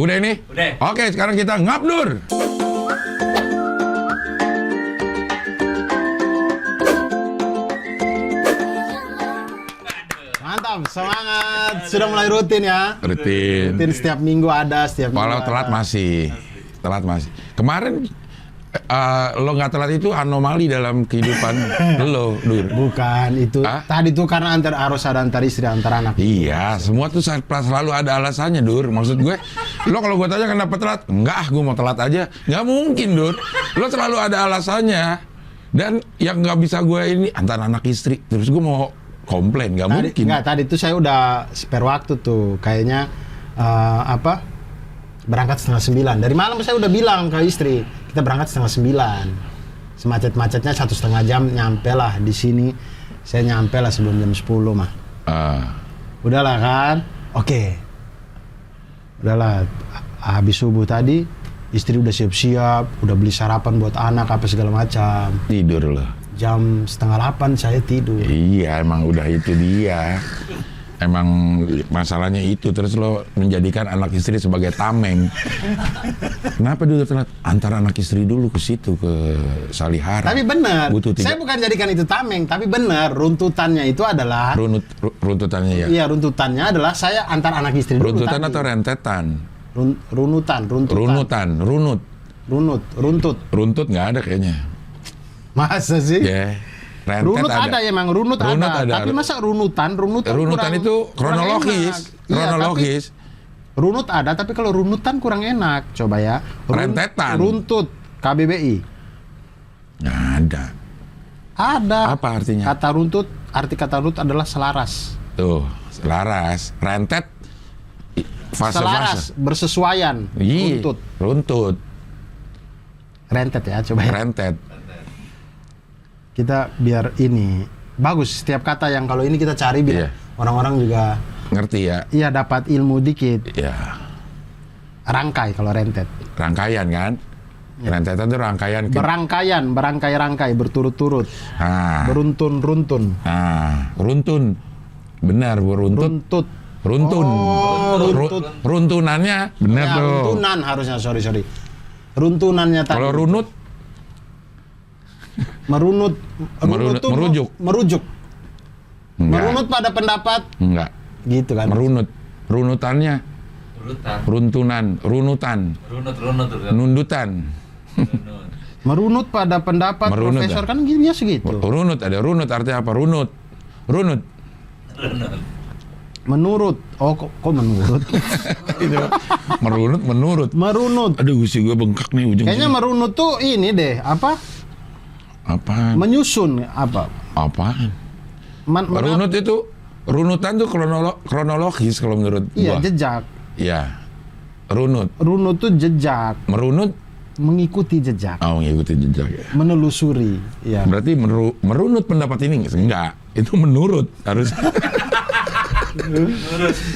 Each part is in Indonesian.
Udah ini? Udah. Oke, sekarang kita ngabdur. Mantap, semangat. Sudah mulai rutin ya? Rutin. Rutin setiap minggu ada, setiap Kalau minggu telat ada. masih. Telat masih. Kemarin lo nggak telat itu anomali dalam kehidupan lo, Dur. Bukan, itu. Hah? Tadi itu karena harus ada antar istri, antar anak. Iya, semua tuh selalu ada alasannya, Dur. Maksud gue, lo kalau gue tanya kenapa telat? Enggak, gue mau telat aja. Nggak mungkin, Dur. Lo selalu ada alasannya. Dan yang nggak bisa gue ini antara anak istri. Terus gue mau komplain, nggak mungkin. Tadi itu saya udah spare waktu tuh. Kayaknya, berangkat 8:30. Dari malam saya udah bilang ke istri, kita berangkat 8:30. Semacet-macetnya 1,5 jam nyampe lah di sini. Saya nyampe lah sebelum jam 10 mah. Udahlah kan? Oke. Udahlah, habis subuh tadi, istri udah siap-siap, udah beli sarapan buat anak, apa segala macam. Tidur lo. Jam 7:30 saya tidur. Iya, emang udah itu dia. Emang masalahnya itu, terus lo menjadikan anak istri sebagai tameng. Kenapa dulu telat? Antara anak istri dulu ke situ, ke Salihara. Tapi benar, Butuh saya bukan jadikan itu tameng, tapi benar, runtutannya itu adalah... runtutannya ya? Iya, runtutannya adalah saya antar anak istri dulu Runtutan tadi. atau rentetan? Runtutan. Runtut. Runtut nggak ada kayaknya. Masa sih? Ya, rentet Runut ada emang, runut ada. ada. Tapi masa runutan Runutan kurang- itu kurang kronologis. enak. Iya, Kronologis. tapi runut ada, tapi kalau runutan kurang enak. Coba ya. Rentetan. Runtut, KBBI. Nggak ada. Ada. Apa artinya? Kata runtut, arti kata runtut adalah selaras. Tuh, selaras. Rentet, fase-fase. Selaras, bersesuaian. Iya, Runtut. runtut. Rentet ya, coba ya. Rentet. Kita biar ini bagus, setiap kata yang kalau ini kita cari biar Iya. orang-orang juga Ngerti ya? iya dapat ilmu dikit. Ya, Rangkai kalau rentet. rangkaian kan? Rentetan itu rangkaian. Berangkai-rangkai berturut-turut. Nah, Beruntun-runtun. runtun. Benar, beruntut. Runtut. Runtun. Oh, runtut. Runtunannya benar Ya, tuh. runtunan harusnya, sorry. Runtunannya tadi. Kalau runut, Merunut tuh merujuk. merujuk. enggak. Merunut pada pendapat Enggak. gitu kan. Merunut. Runutannya, Urutan. runtunan, runutan, Runut. nundutan. Merunut pada pendapat Merunut, profesor ya? kan biasa gitu. Runut, ada runut artinya apa? Runut. Runut. Menurut. Oh, kok menurut? Itu. Menurut. Merunut. Aduh, gusi gue bengkak nih ujung Kayaknya sini. merunut tuh ini deh, apa? Apaan? Menyusun apa? Apaan? Runut itu, runutan tuh kronologis kalau menurut Iya, gua. jejak. Iya. Runut. Runut tuh jejak, Merunut, mengikuti jejak, ngikutin jejak ya. menelusuri. Ya. Berarti merunut pendapat ini enggak. Itu menurut harus.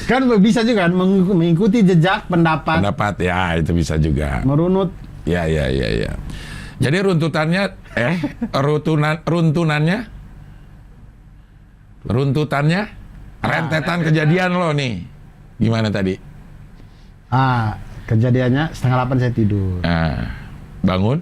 Kan bisa juga kan mengikuti jejak pendapat. pendapat ya, itu bisa juga. Merunut. Ya. Jadi runtutannya runtutannya rentetan kejadian lo nih. Gimana tadi? Kejadiannya 7:30 saya tidur. Bangun?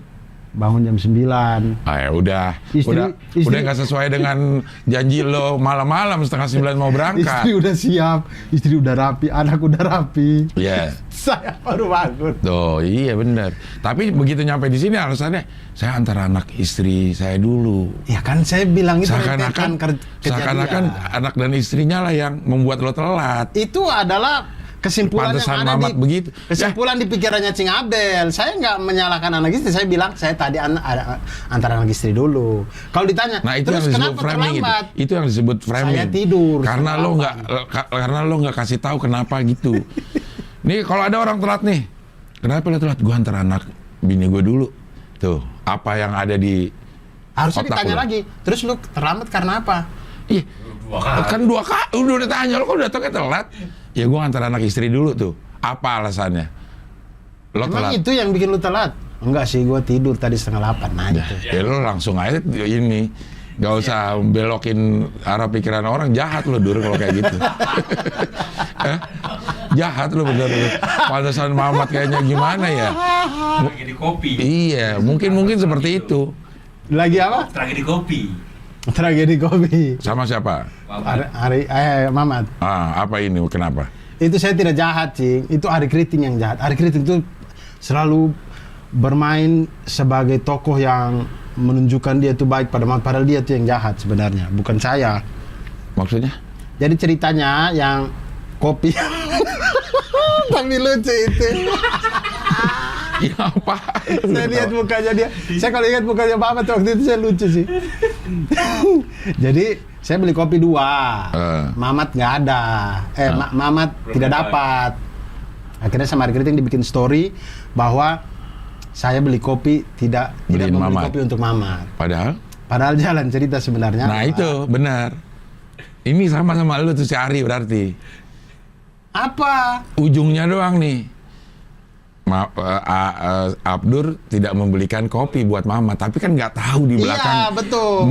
Bangun jam 9. Ya udah. Istri- Udah nggak sesuai dengan janji lo malam-malam 8:30 mau Istri berangkat. udah siap, istri udah rapi, anak udah rapi. Iya. Saya baru bangun. Tuh, iya benar. Tapi begitu nyampe di sini alasannya saya antara anak istri saya dulu. Ya kan saya bilang itu rentetan Seakan-akan anak dan istrinya lah yang membuat lo telat. itu adalah kesimpulan Pantesan yang ada Mamat begitu. kesimpulan di pikirannya Cing Abdel. Saya nggak menyalahkan anak istri, saya bilang saya tadi antara anak istri dulu. Kalau ditanya, Nah, itu yang terus disebut kenapa framing terlambat? itu yang disebut framing. Saya tidur. Karena lo nggak kasih tahu kenapa gitu. Nih kalau ada orang telat nih, kenapa lo telat? Gua antara anak bini gue dulu. Tuh, apa yang ada di Harusnya otak ditanya lo? lagi. Terus lu terlambat karena apa? Ih, kan 2 kali udah tanya lo kok datangnya telat. Ya gue antara anak istri dulu tuh. Apa alasannya? Lo Emang telat. itu yang bikin lu telat? Enggak sih, gue tidur tadi 7:30. Nah, gitu. Ya lo langsung aja ini. Gak usah belokin arah pikiran orang, jahat lo Dur kalau kayak gitu. Jahat lu bener. Pantesan Mamat kayaknya gimana ya? Tragedi kopi. Iya, mungkin seperti itu. Lagi apa? Tragedi kopi. Tragedi kopi. Sama siapa? Mamat. Apa ini? Kenapa? Itu saya tidak jahat, Cing. Itu Ari Kriting yang jahat. Ari Kriting itu selalu bermain sebagai tokoh yang menunjukkan dia itu baik pada Mamat, padahal dia itu yang jahat sebenarnya, bukan saya. Maksudnya? Jadi ceritanya yang kopi. Tapi lucu itu. Ya apa? Saya lihat mukanya dia. Saya kalau ingat mukanya Mamat waktu itu saya lucu sih. Jadi saya beli kopi 2. Mamat nggak ada. Mamat tidak dapat. Akhirnya sama Ari Kriting dibikin story bahwa saya beli kopi tidak membeli Mamat. kopi untuk Mamat. Padahal Jalan cerita sebenarnya. Nah itu benar. Ini sama lu tuh si Ari berarti. Apa? Ujungnya doang nih. Abdur tidak membelikan kopi buat Mamat, tapi kan nggak tahu di belakang. Iya, betul.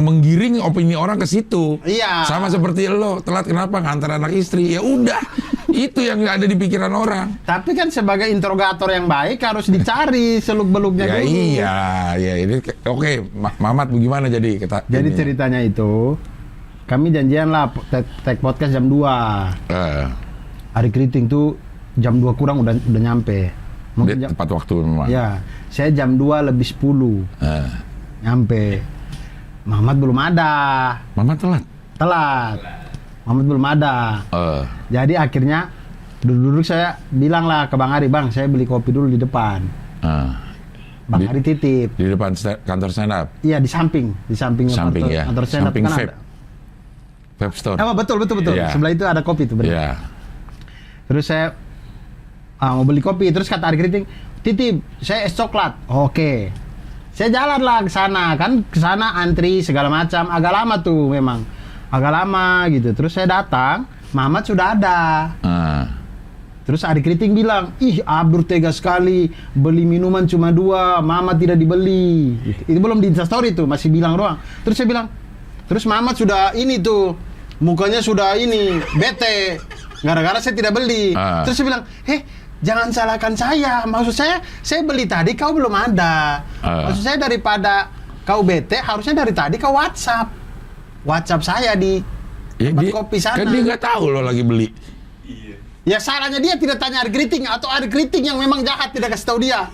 Menggiring opini orang ke situ. Iya. Sama seperti lo, telat kenapa ngantar anak istri? Ya udah, itu yang nggak ada di pikiran orang. Tapi kan sebagai interrogator yang baik harus dicari seluk-beluknya Ya dulu. iya, ya ini oke. Mamat bagaimana jadi? Jadi ceritanya itu, kami janjian lah tag podcast jam 2. Ari Kriting tuh jam 2 kurang udah nyampe. Mungkin tepat waktu memang. Ya, saya jam 2 lebih 10 nyampe. Mamat belum ada. Mamat telat. Mamat belum ada. Jadi akhirnya duduk saya bilang lah ke Bang Ari, Bang, saya beli kopi dulu di depan. Bang Ari titip. Di depan kantor stand up? Iya, di samping ya. kantor stand up samping kan vape. ada. Vape store. Betul. Ya. Sebelah itu ada kopi tuh, benar. Iya. Terus saya mau beli kopi, terus kata Ari Kriting, titip, saya es coklat. Oke. Saya jalan lah ke sana, kan ke sana antri segala macam, agak lama tuh memang. Agak lama gitu. Terus saya datang, Mamat sudah ada. Terus Ari Kriting bilang, ih Abdur tega sekali, beli minuman cuma 2, Mamat tidak dibeli. Itu belum di Instastory tuh, masih bilang doang. Terus saya bilang, terus Mamat sudah ini tuh, mukanya sudah ini, bete. Gara-gara saya tidak beli. Terus saya bilang, jangan salahkan saya. Maksud saya beli tadi kau belum ada. Maksud saya daripada kau bete, harusnya dari tadi kau WhatsApp saya di tempat kopi sana. Kan dia nggak tahu lo lagi beli. Iya. Ya salahnya dia tidak tanya Ari Kriting, atau Ari Kriting yang memang jahat tidak kasih tahu dia.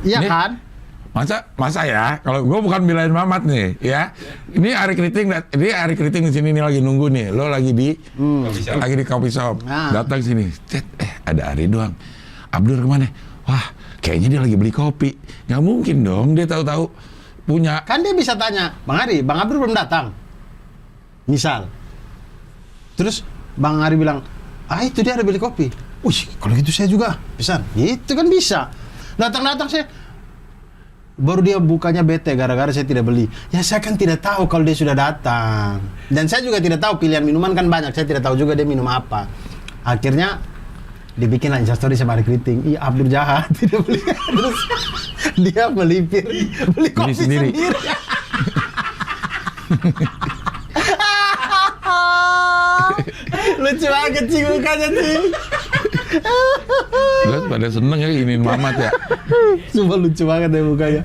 Iya kan? Masa ya, kalau gue bukan belain Mamat nih, ya. Ini Ari Kriting di sini nih lagi nunggu nih. Lo lagi di coffee shop. Datang sini. Ada Ari doang. Abdur kemana? Wah, kayaknya dia lagi beli kopi. Nggak mungkin dong, dia tahu-tahu punya. Kan dia bisa tanya, Bang Ari, Bang Abdur belum datang. Misal. Terus Bang Ari bilang, itu dia ada beli kopi. Wih, kalau gitu saya juga pesan. Itu kan bisa. Datang-datang saya, baru dia bukanya bete gara-gara saya tidak beli. Ya saya kan tidak tahu kalau dia sudah datang. Dan saya juga tidak tahu, pilihan minuman kan banyak. Saya tidak tahu juga dia minum apa. Akhirnya dibikin Instastory sama Ari Kriting. Ih, Abdur jahat, tidak beli. Terus dia melipir, beli kopi sendiri. Lucu banget sih mukanya sih. Terus pada seneng ya ingin Mamat ya. Sumpah lucu banget ya mukanya.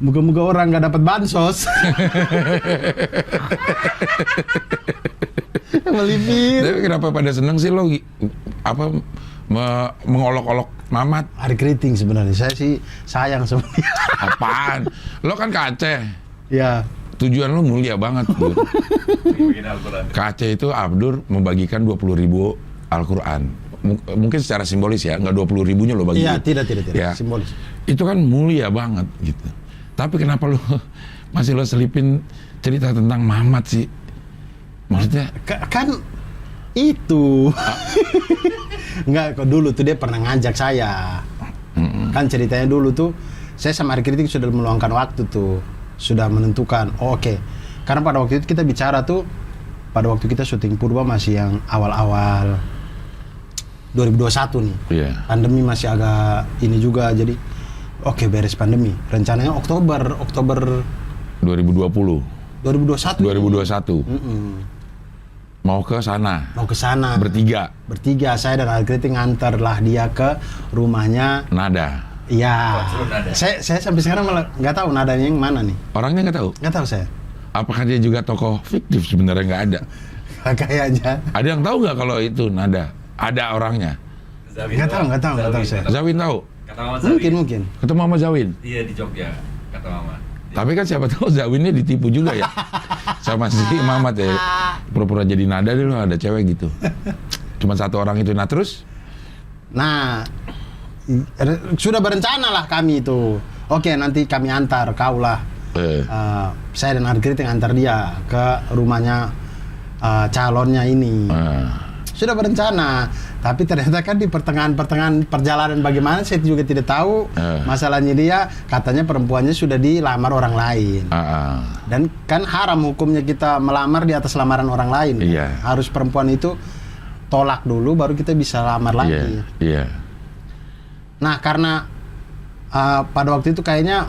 Muka-muka orang nggak dapat bansos. Melipir. Tapi kenapa pada seneng sih lo mengolok-olok Mamat? Ari Kriting sebenarnya saya sih sayang sama dia. Apaan? Lo kan ke Aceh. Ya. Tujuan lo mulia banget, Dur. Ke Aceh itu Abdur membagikan 20.000 Al-Quran. Mungkin secara simbolis ya, nggak 20.000-nya lo bagi. Iya, tidak. Ya. Simbolis. Itu kan mulia banget gitu. Tapi kenapa lo masih lo selipin cerita tentang Mamat sih? Maksudnya? Kan itu. Enggak, kok dulu tuh dia pernah ngajak saya. Kan ceritanya dulu tuh, saya sama Ari Kriting sudah meluangkan waktu tuh. Sudah menentukan, oke. Karena pada waktu itu kita bicara tuh, pada waktu kita syuting Purba masih yang awal-awal 2021 nih. Yeah. Pandemi masih agak ini juga, jadi oke, beres pandemi. Rencananya Oktober 2020. 2021. Mau ke sana. Mau ke sana. Bertiga. Bertiga, saya dan Alkriti nganterlah dia ke rumahnya. Nada. Iya. Saya sampai sekarang malah nggak tahu nadanya yang mana nih. Orangnya nggak tahu. Nggak tahu saya. Apakah dia juga tokoh fiktif? Sebenarnya nggak ada. Kayaknya. Ada yang tahu nggak kalau itu Nada? Ada orangnya. Nggak tahu saya. Zawin tahu. Kata Mama Zawin. Mungkin. Ketemu sama Zawin. Iya di Jogja, kata Mama. Tapi kan siapa tahu Zawinnya ditipu juga ya. Sama si Mamat ya. Pura-pura jadi Nada dulu ada cewek gitu. Cuma satu orang itu. Nah terus? Nah, sudah berencana lah kami itu. Oke, nanti kami antar kau lah. Saya dan Argrit yang antar dia ke rumahnya calonnya ini. Sudah berencana, tapi ternyata kan di pertengahan perjalanan bagaimana saya juga tidak tahu. Masalahnya dia katanya perempuannya sudah dilamar orang lain. Dan kan haram hukumnya kita melamar di atas lamaran orang lain. Iya. Harus perempuan itu tolak dulu baru kita bisa lamar lagi. Iya. Nah, karena pada waktu itu kayaknya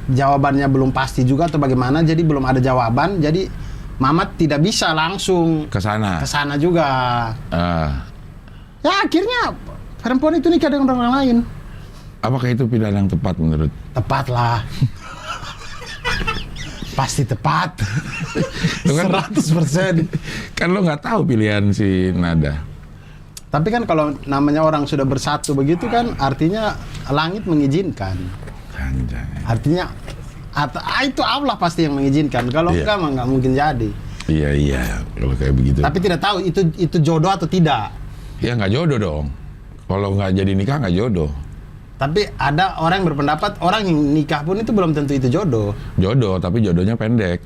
jawabannya belum pasti juga atau bagaimana, jadi belum ada jawaban, jadi Mamat tidak bisa langsung ke sana juga. Ya akhirnya perempuan itu nikah dengan orang lain. Apakah itu pilihan yang tepat menurut? Tepat lah. Pasti tepat. 100%. Kan lo nggak tahu pilihan si Nada. Tapi kan kalau namanya orang sudah bersatu begitu kan artinya langit mengizinkan. Artinya itu Allah pasti yang mengizinkan. Kalau enggak mah nggak mungkin jadi. Iya kalau kayak begitu. Tapi tidak tahu itu jodoh atau tidak. Ya nggak jodoh dong. Kalau nggak jadi nikah nggak jodoh. Tapi ada orang yang berpendapat orang yang nikah pun itu belum tentu itu jodoh. Jodoh, tapi jodohnya pendek.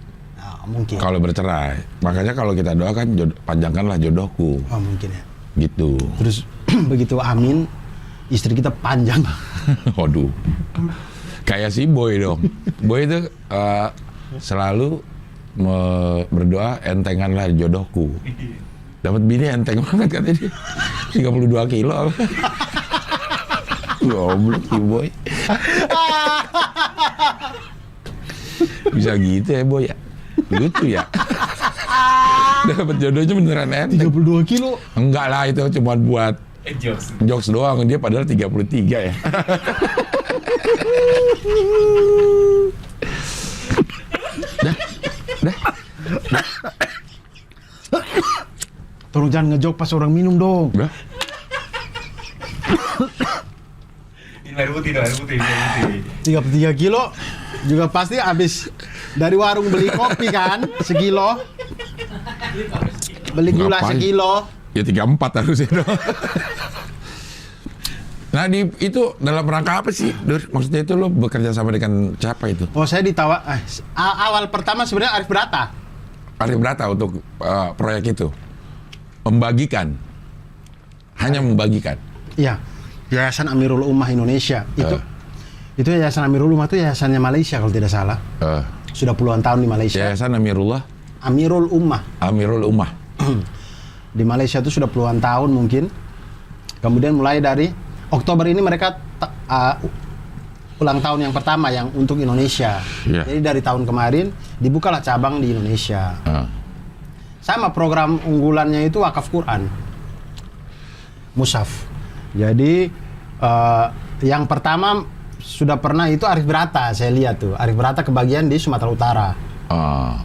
Mungkin. Kalau bercerai. Makanya kalau kita doakan panjangkanlah jodohku. Oh mungkin ya. Gitu. Terus begitu amin, istri kita panjang. Waduh. Kayak si Boy dong. Boy itu selalu berdoa entenganlah jodohku. Dapat bini enteng banget katanya dia. 32 kilo. Goblok si Boy. Bisa gitu ya Boy ya. Lucu ya. Dapat jodohnya beneran enteng. 32 kilo? Enggak lah, itu cuma buat jokes doang. Dia padahal 33 ya. Dah. Tolong jangan ngejok pas orang minum dong. Dah. Ini air putih. 33 kilo juga pasti habis dari warung beli kopi kan sekilo. Beli gula Ngapain? sekilo. Ya 34 harusnya dong. Nah itu dalam rangka apa sih, Dur? Maksudnya itu lo bekerja sama dengan siapa itu? Oh saya awal pertama sebenarnya Arif Brata. Arif Brata untuk proyek itu membagikan, hanya membagikan. Iya, Yayasan Amirul Ummah Indonesia itu Yayasan Amirul Ummah itu yayasannya Malaysia kalau tidak salah. Sudah puluhan tahun di Malaysia. Yayasan Amirul Ummah. Di Malaysia itu sudah puluhan tahun mungkin. Kemudian mulai dari Oktober ini mereka ulang tahun yang pertama yang untuk Indonesia. Jadi dari tahun kemarin dibukalah cabang di Indonesia. Sama program unggulannya itu wakaf Quran, Mushaf. Jadi yang pertama sudah pernah itu Arif Brata, saya lihat tuh Arif Brata kebagian di Sumatera Utara.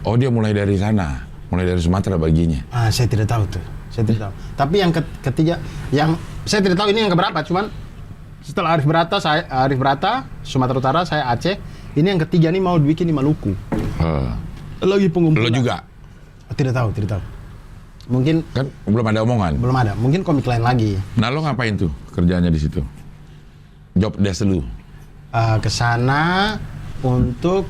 Oh dia mulai dari sana, mulai dari Sumatera baginya. Saya tidak tahu tuh. Saya tidak tahu. Tapi yang ketiga, yang saya tidak tahu ini yang keberapa. Cuman setelah Arif Brata, Sumatera Utara, saya Aceh. Ini yang ketiga nih mau dibikin di Maluku. Lagi pengumpulan. Lo juga? Tidak tahu. Mungkin kan belum ada omongan. Belum ada. Mungkin komik lain lagi. Nah lo ngapain tuh kerjanya di situ? Job desk lu? Kesana untuk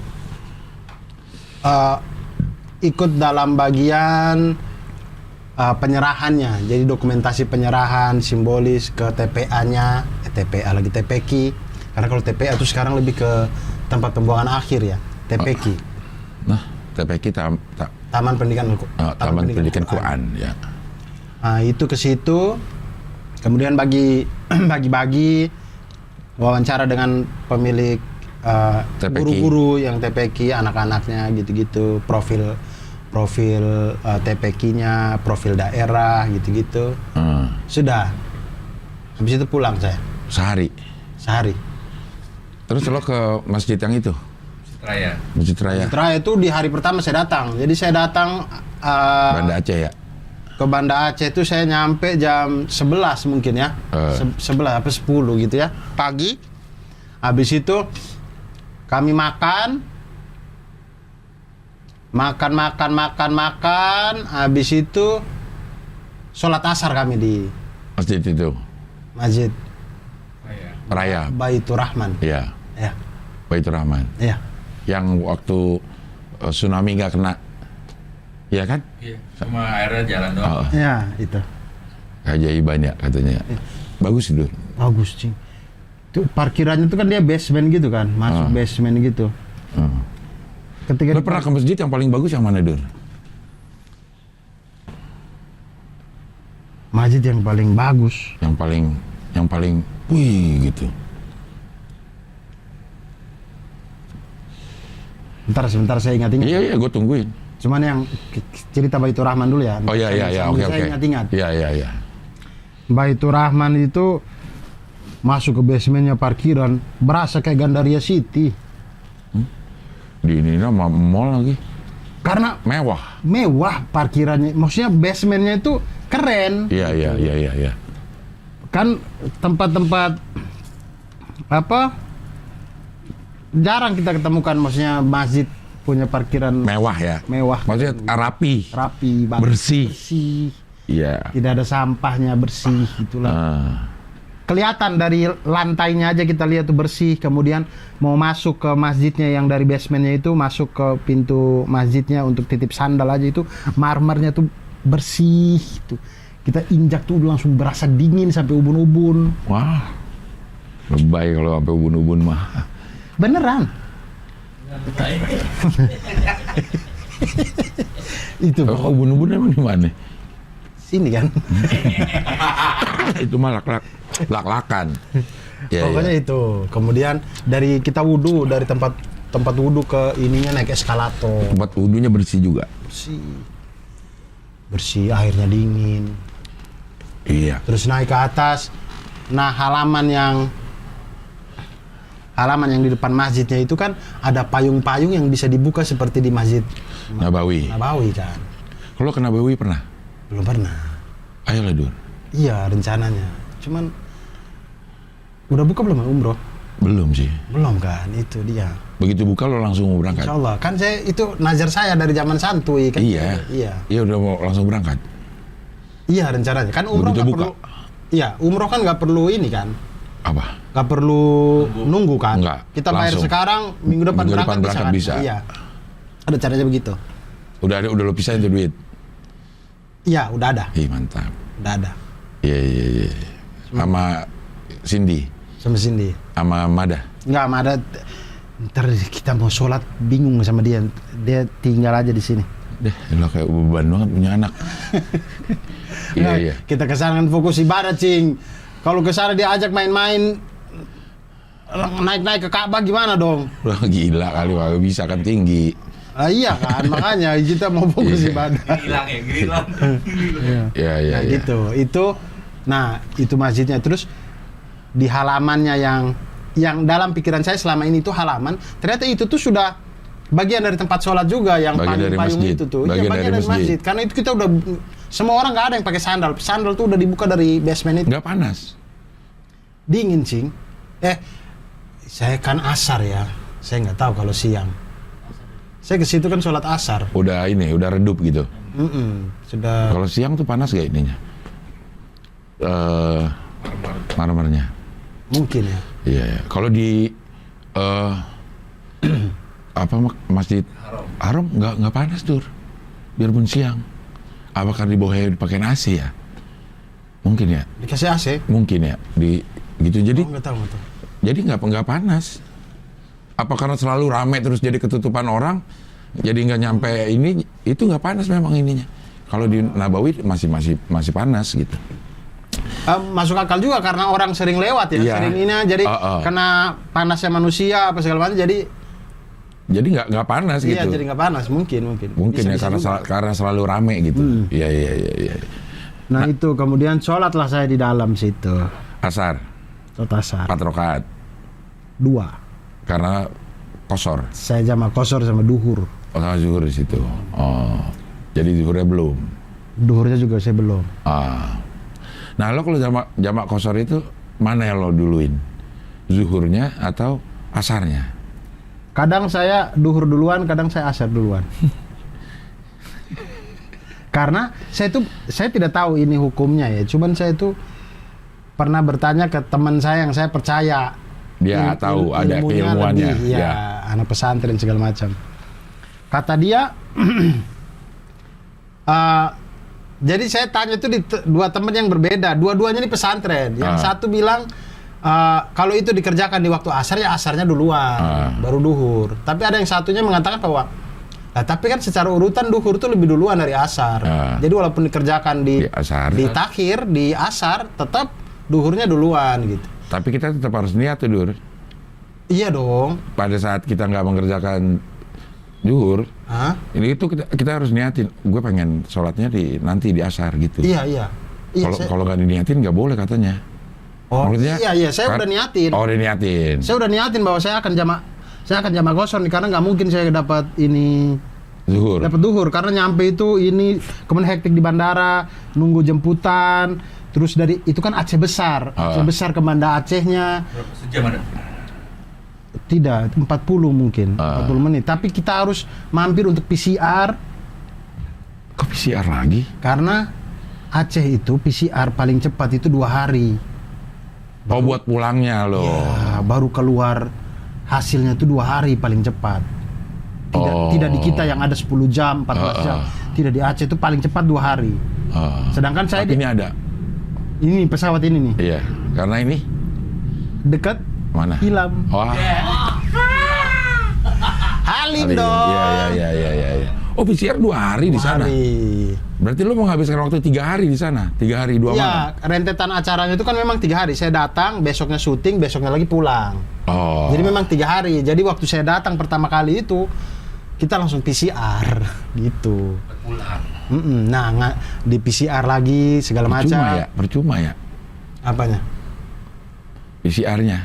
ikut dalam bagian penyerahannya, jadi dokumentasi penyerahan simbolis ke TPA-nya, TPQ. Karena kalau TPA itu sekarang lebih ke tempat pembuangan akhir ya, TPQ. Nah, TPQ Taman Pendidikan Quran ya. Itu ke situ, kemudian bagi wawancara dengan pemilik guru-guru yang TPQ, anak-anaknya gitu-gitu, profil profil TPQ-nya, profil daerah gitu-gitu. Sudah. Habis itu pulang saya. Sehari. Terus lo ke masjid yang itu? Masjid Raya. Masjid Raya itu di hari pertama saya datang. Jadi saya datang Banda Aceh ya? ke Banda Aceh itu saya nyampe jam 11 mungkin ya. 11 apa 10 gitu ya. Pagi. Habis itu kami makan. Habis itu sholat asar kami di Masjid itu? Masjid Raya? Baitur Rahman. Iya. Ya. Baitur Rahman. Iya. Yang waktu tsunami nggak kena, iya kan? Iya, cuma airnya jalan doang. Ya, itu. Keajaiban ya katanya. Bagus itu. Bagus, Cing. Itu parkirannya itu kan dia basement gitu kan, masuk basement gitu. Ketika Lo pernah ke masjid yang paling bagus yang mana, Dur? Masjid yang paling bagus. Yang paling, wih gitu. Sebentar saya ingat-ingat. Iya, gue tungguin. Cuman yang cerita Baitur Rahman dulu ya. Oh iya, oke. Saya ingat-ingat. Iya. Baitur Rahman itu masuk ke basementnya parkiran, berasa kayak Gandaria City. Di ini nama mall lagi. Karena mewah parkirannya. Maksudnya basementnya itu keren. Iya. Kan tempat-tempat jarang kita ketemukan, maksudnya masjid punya parkiran Mewah ya. mewah. Maksudnya rapi. Bersih. Iya. Tidak ada sampahnya, bersih itulah. Kelihatan dari lantainya aja kita lihat tuh bersih. Kemudian mau masuk ke masjidnya yang dari basementnya itu, masuk ke pintu masjidnya untuk titip sandal aja itu marmernya tuh bersih gitu. Kita injak tuh langsung berasa dingin sampai ubun-ubun. Wah. Lebay kalau sampai ubun-ubun mah. Beneran. Itu. Oh, ubun-ubun emang di mana? Sini kan. Itu mah lak-lakan. Ya, Pokoknya itu. Kemudian dari kita wudhu, dari tempat wudhu ke ininya naik eskalator. Tempat wudhunya bersih juga. Bersih, airnya dingin. Iya. Terus naik ke atas. Nah, halaman yang di depan masjidnya itu kan ada payung-payung yang bisa dibuka seperti di Masjid Nabawi kan. Kalau ke Nabawi pernah? Belum pernah. Ayolah, Dur. Iya, rencananya. Cuman udah buka belum umroh? Belum sih. Belum kan, itu dia. Begitu buka lo langsung mau berangkat? Insya Allah. Kan itu nazar saya dari zaman santuy kan. Iya. Iya, udah mau langsung berangkat. Iya, rencananya. Kan umroh Begitu nggak buka? perlu. Iya, umroh kan nggak perlu ini kan. Apa? Nggak perlu nunggu kan. Nggak, Kita bayar langsung. sekarang, minggu depan berangkat kan? bisa. Iya. Ada caranya begitu. Udah lo pisahin tuh duit? Iya, udah ada. Ih, mantap. Udah ada. Iya. Sama Cindy? Sama Cindy. Sama Mada? Nggak, ada. Ntar kita mau sholat bingung sama dia. Dia tinggal aja di sini. Deh, lo kayak beban banget punya anak. Iya. Kita kesana kan fokus ibadah, Cing. Kalau kesana dia ajak main-main, naik-naik ke Ka'bah gimana dong? Wah, gila kali, wah, bisa kan tinggi. Iya kan, makanya kita mau fokus ibadah. Gilang. Iya. Gitu. Itu masjidnya. Terus di halamannya yang dalam pikiran saya selama ini itu halaman, ternyata itu tuh sudah bagian dari tempat sholat juga, yang payung itu tuh. Iya, bagian dari masjid. Karena itu kita udah, semua orang nggak ada yang pakai sandal. Sandal tuh udah dibuka dari basement itu. Nggak panas? Dingin, Cing. Saya kan asar ya. Saya nggak tahu kalau siang. Saya ke situ kan sholat asar. Udah redup gitu. Sudah. Kalau siang tuh panas gak ininya? Marmernya. Mungkin ya. Iya. Kalau di Masjid Haram nggak panas, Dur. Biarpun siang. Apakah di bawahnya dipakai AC ya? Mungkin ya. Dikasih AC? Mungkin ya. Gitu jadi. Nggak tahu. Jadi nggak panas. Apa karena selalu ramai terus jadi ketutupan orang, jadi nggak nyampe ini, itu nggak panas memang ininya. Kalau di Nabawi masih panas gitu. Masuk akal juga karena orang sering lewat ya, Iya. sering ini jadi kena panasnya manusia apa segala macam, jadi Jadi nggak panas gitu. Iya, jadi nggak panas, mungkin. Mungkin ya Bisa karena selalu rame gitu. Iya. Nah, itu kemudian sholatlah saya di dalam situ. Asar, Sholat asar 4 rakaat 2. karena kosor. Saya jamak kosor sama duhur. Oh, sama zuhur di situ. Oh. Jadi zuhurnya belum. Duhurnya juga saya belum. Ah. Nah, lo kalau jamak kosor itu mana yang lo duluin? Zuhurnya atau asarnya? Kadang saya duhur duluan, kadang saya asar duluan. Karena saya tidak tahu ini hukumnya ya. Cuman saya itu pernah bertanya ke teman saya yang saya percaya. Dia tahu ada Ilmunya keilmuannya. lebih, ya, anak pesantren segala macam. Kata dia, jadi saya tanya itu di dua teman yang berbeda. Dua-duanya ini pesantren. Yang satu bilang, kalau itu dikerjakan di waktu asar, ya asarnya duluan, baru duhur. Tapi ada yang satunya mengatakan bahwa, tapi kan secara urutan duhur itu lebih duluan dari asar. Jadi walaupun dikerjakan di takhir, di asar, tetap duhurnya duluan gitu. Tapi kita tetap harus niat tuh, Dur. Iya dong. Pada saat kita nggak mengerjakan zuhur, ini itu kita harus niatin. Gue pengen sholatnya nanti di asar gitu. Iya. Kalau nggak diniatin nggak boleh katanya. Oh, maksudnya, iya, saya udah niatin. Oh, udah niatin. Saya udah niatin bahwa saya akan jamak kosor nih, karena nggak mungkin saya dapat ini Zuhur. dapat duhur karena nyampe itu ini kemudian hektik di bandara, nunggu jemputan, terus dari itu kan Aceh besar ke Banda Acehnya. Berapa sejam ada? Tidak, 40 mungkin, 40 menit. Tapi kita harus mampir untuk PCR. Kok PCR lagi? Karena Aceh itu PCR paling cepat itu 2 hari. Buat pulangnya loh. Ya, baru keluar hasilnya itu 2 hari paling cepat. Tidak di kita yang ada 10 jam, 14 jam. Tidak, di Aceh itu paling cepat 2 hari. Sedangkan saya ini ada. Ini pesawat ini nih. Iya, karena ini dekat mana? Hilam. Wah. Halim dong. Iya. Oh, PCR 2 hari di sana. Berarti lu menghabiskan waktu 3 hari di sana, 3 hari 2 malam. Iya, rentetan acaranya itu kan memang 3 hari. Saya datang, besoknya syuting, besoknya lagi pulang. Oh. Jadi memang 3 hari. Jadi waktu saya datang pertama kali itu, kita langsung PCR gitu. Pulang. Nah, di PCR lagi segala macam. Percuma ya. Apanya? PCR-nya.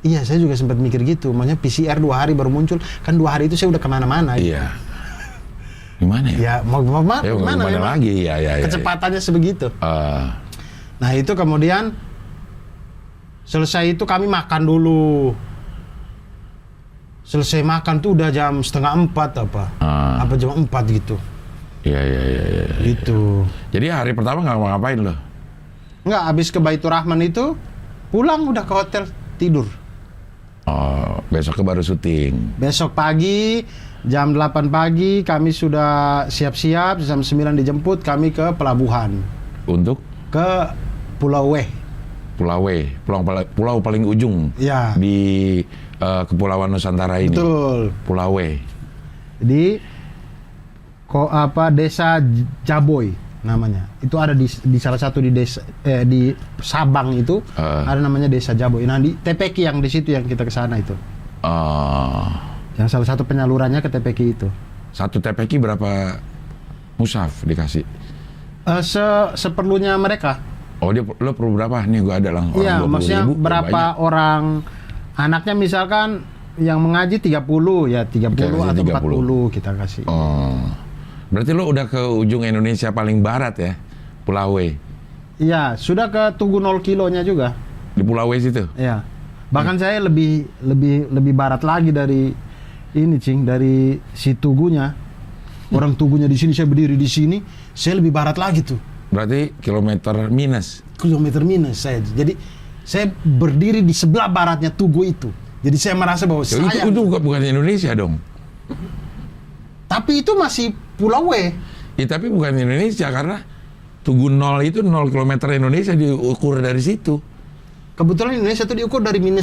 Iya, saya juga sempat mikir gitu. Maksudnya PCR 2 hari baru muncul. Kan 2 hari itu saya udah kemana-mana. Iya. Gimana ya? Ya, mau kemana lagi? Ya. Kecepatannya sebegitu. Nah, itu kemudian selesai itu kami makan dulu. Selesai makan tuh udah jam 3:30 apa jam 4 gitu. Iya. Gitu. Jadi hari pertama nggak ngapain loh? Nggak, habis ke Baitur Rahman itu pulang udah ke hotel tidur. Oh, besok baru syuting. Besok pagi jam 8 pagi kami sudah siap-siap, jam 9 dijemput kami ke pelabuhan. Untuk? Ke Pulau Weh. Pulau paling ujung. Ya. Di Kepulauan Nusantara ini. Betul. Pulau Weh. Di Desa Jaboy namanya. Itu ada di salah satu di desa di Sabang itu ada namanya Desa Jaboy. Nah, di TPQ yang di situ yang kita ke sana itu. Yang salah satu penyalurannya ke TPQ itu. Satu TPQ berapa musaf dikasih? Seperlunya mereka. Oh, lo perlu berapa? Nih gua ada langsung. Iya, maksudnya berapa orang anaknya misalkan yang mengaji 30 ya 30 atau 40 kita kasih. Berarti lo udah ke ujung Indonesia paling barat ya, Pulau Weh. Iya, sudah ke Tugu 0 kilonya juga. Di Pulau Weh situ. Iya. Bahkan saya lebih barat lagi dari ini, Cing, dari si Tugunya. Orang Tugunya di sini, saya berdiri di sini, saya lebih barat lagi tuh. Berarti kilometer minus saya. Jadi saya berdiri di sebelah baratnya Tugu itu. Jadi saya merasa bahwa itu bukan Indonesia dong. Tapi itu masih Pulau W. Ya, tapi bukan Indonesia karena Tugu 0 itu 0 km Indonesia diukur dari situ. Kebetulan Indonesia itu diukur dari -5.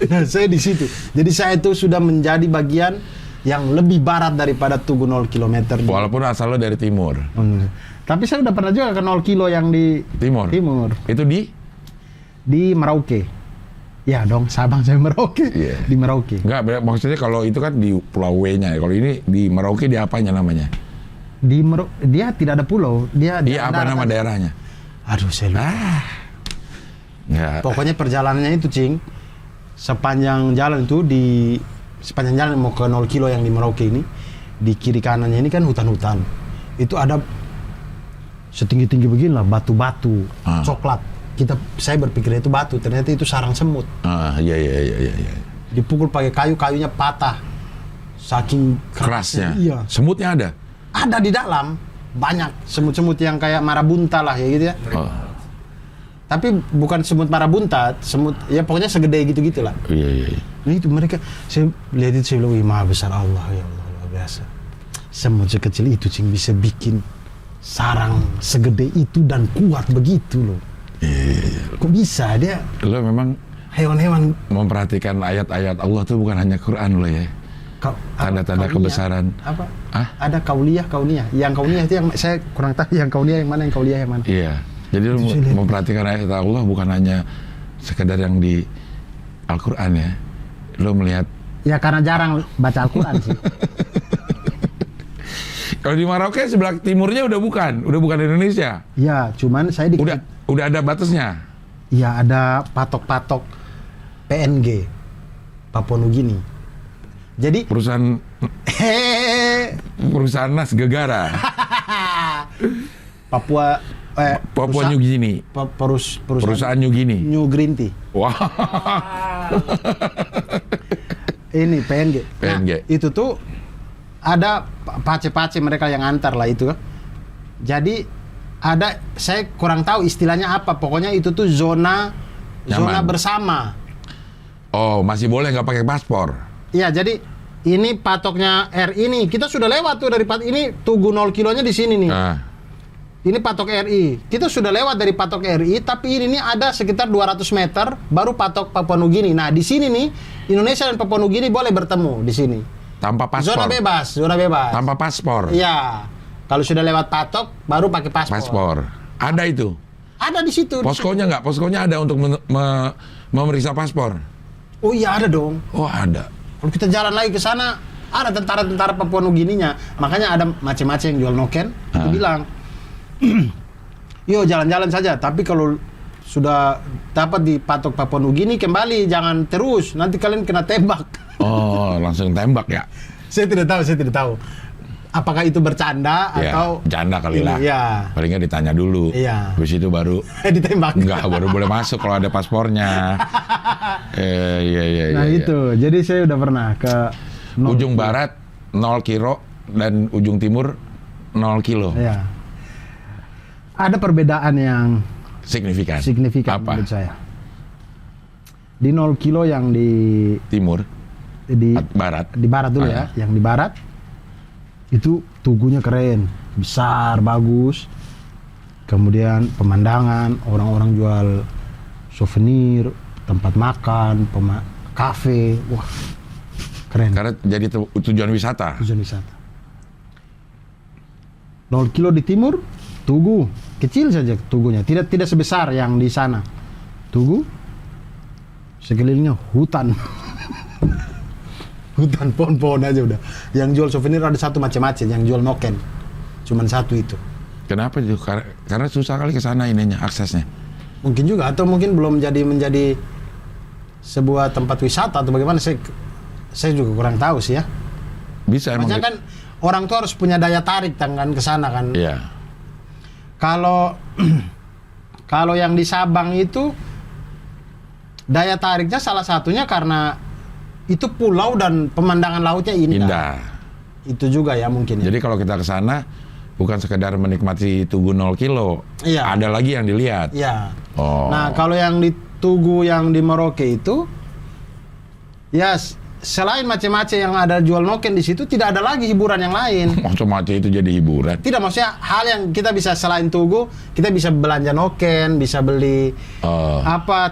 Nah, saya di situ. Jadi saya itu sudah menjadi bagian yang lebih barat daripada Tugu 0 km. Walaupun asal lo dari timur. Tapi saya udah pernah juga ke 0 kilo yang di timur. Timur. Itu di Merauke. Ya dong, Sabang sampai Merauke. Iya. Di Merauke. Enggak, maksudnya kalau itu kan di Pulau W-nya. Kalau ini di Merauke di apanya namanya? Dia tidak ada pulau. Dia Iya, apa nama daerahnya? Aduh, saya lupa. Enggak. Pokoknya perjalanannya itu, Cing. Sepanjang jalan itu sepanjang jalan mau ke 0 kilo yang di Merauke ini, di kiri kanannya ini kan hutan-hutan. Itu ada setinggi-tinggi begini lah, batu-batu, coklat. Saya berpikir itu batu, ternyata itu sarang semut. Iya. Dipukul pakai kayunya patah. Saking Kerasnya. Iya. Semutnya ada? Ada di dalam, banyak semut-semut yang kayak marabunta lah ya gitu ya. Tapi bukan semut marabunta, semut ya pokoknya segede gitu-gitu lah. Iya. Nah itu mereka, saya lihat itu saya bilang, "Wih, maha besar Allah, ya Allah, luar biasa." Semut sekecil itu Cing bisa bikin sarang segede itu dan kuat begitu loh. Iya. Kok bisa dia? Lo memang Hewan-hewan memperhatikan ayat-ayat Allah tuh bukan hanya Quran lo ya. Tanda-tanda kebesaran. Apa? Hah? Ada kauliyah. Yang kauliyah itu yang saya kurang tahu, yang kauliyah yang mana, yang kauliyah yang mana. Iya. Jadi lo memperhatikan ayat Allah bukan hanya sekedar yang di Al-Quran ya. Lo melihat. Ya karena jarang baca Al-Quran sih. Kalau di Merauke sebelah timurnya udah bukan Indonesia. Ya, cuman saya Udah ada batasnya. Ya ada patok-patok PNG, Papua Nugini. Jadi Perusahaan Nas Gegara. Papua New Guinea. Perusahaan New Guinea. New Green Tea. Wah. Ini PNG. PNG. Nah, itu tuh ada pace-pace mereka yang antar lah itu. Jadi ada, saya kurang tahu istilahnya apa. Pokoknya itu tuh zona bersama. Oh, masih boleh nggak pakai paspor? Iya, jadi ini patoknya RI nih. Kita sudah lewat tuh dari ini Tugu 0 kilonya di sini nih. Ini patok RI. Kita sudah lewat dari patok RI, tapi ini ada sekitar 200 meter baru patok Papua Nugini. Nah, di sini nih Indonesia dan Papua Nugini boleh bertemu di sini. Tanpa paspor. Zona bebas. Tanpa paspor. Iya. Kalau sudah lewat patok, baru pakai paspor. Ada itu. Ada di situ. Poskonya nggak? Poskonya ada untuk memeriksa paspor. Oh iya ada dong. Oh ada. Kalau kita jalan lagi ke sana, ada tentara-tentara Papua Nugininya. Makanya ada macam-macam yang jual noken. Itu bilang, yo jalan-jalan saja. Tapi kalau sudah dapat di patok Papua Nugini, kembali jangan terus. Nanti kalian kena tembak. Oh, langsung tembak ya? Saya tidak tahu. Apakah itu bercanda atau bercanda kali lah. Ya. Paling nggak ditanya dulu. Iya. Habis itu baru ditembak. Enggak, baru boleh masuk kalau ada paspornya. Iya. Nah itu, jadi saya udah pernah ke ujung barat 0 kilo dan ujung timur 0 kilo. Iya. Ada perbedaan yang signifikan apa? Menurut saya. Di 0 kilo yang di timur, di barat dulu ya. Yang di barat itu tugunya keren, besar, bagus. Kemudian pemandangan, orang-orang jual souvenir, tempat makan, kafe, wah keren. Karena jadi tujuan wisata. 0 kilo di timur, tugu kecil saja tugunya, tidak sebesar yang di sana. Tugu sekelilingnya hutan. Hutan pohon-pohon aja udah. Yang jual souvenir ada satu macam-macam, yang jual noken cuman satu itu. Kenapa itu? Karena susah kali ke sana ininya, aksesnya. Mungkin juga, atau mungkin belum menjadi sebuah tempat wisata atau bagaimana, saya juga kurang tahu sih ya. Bisa emang. Makanya kan orang tuh harus punya daya tarik kan ke sana kan. Iya. Kalau yang di Sabang itu daya tariknya salah satunya karena itu pulau dan pemandangan lautnya indah. Itu juga ya mungkin. Jadi kalau kita ke sana bukan sekedar menikmati Tugu 0 kilo. Iya. Ada lagi yang dilihat. Iya. Oh. Nah, kalau yang di Tugu yang di Merauke itu ya selain macam-macam yang ada jual noken di situ, tidak ada lagi hiburan yang lain. Macam-macam itu jadi hiburan. Tidak, maksudnya hal yang kita bisa selain Tugu, kita bisa belanja noken, bisa beli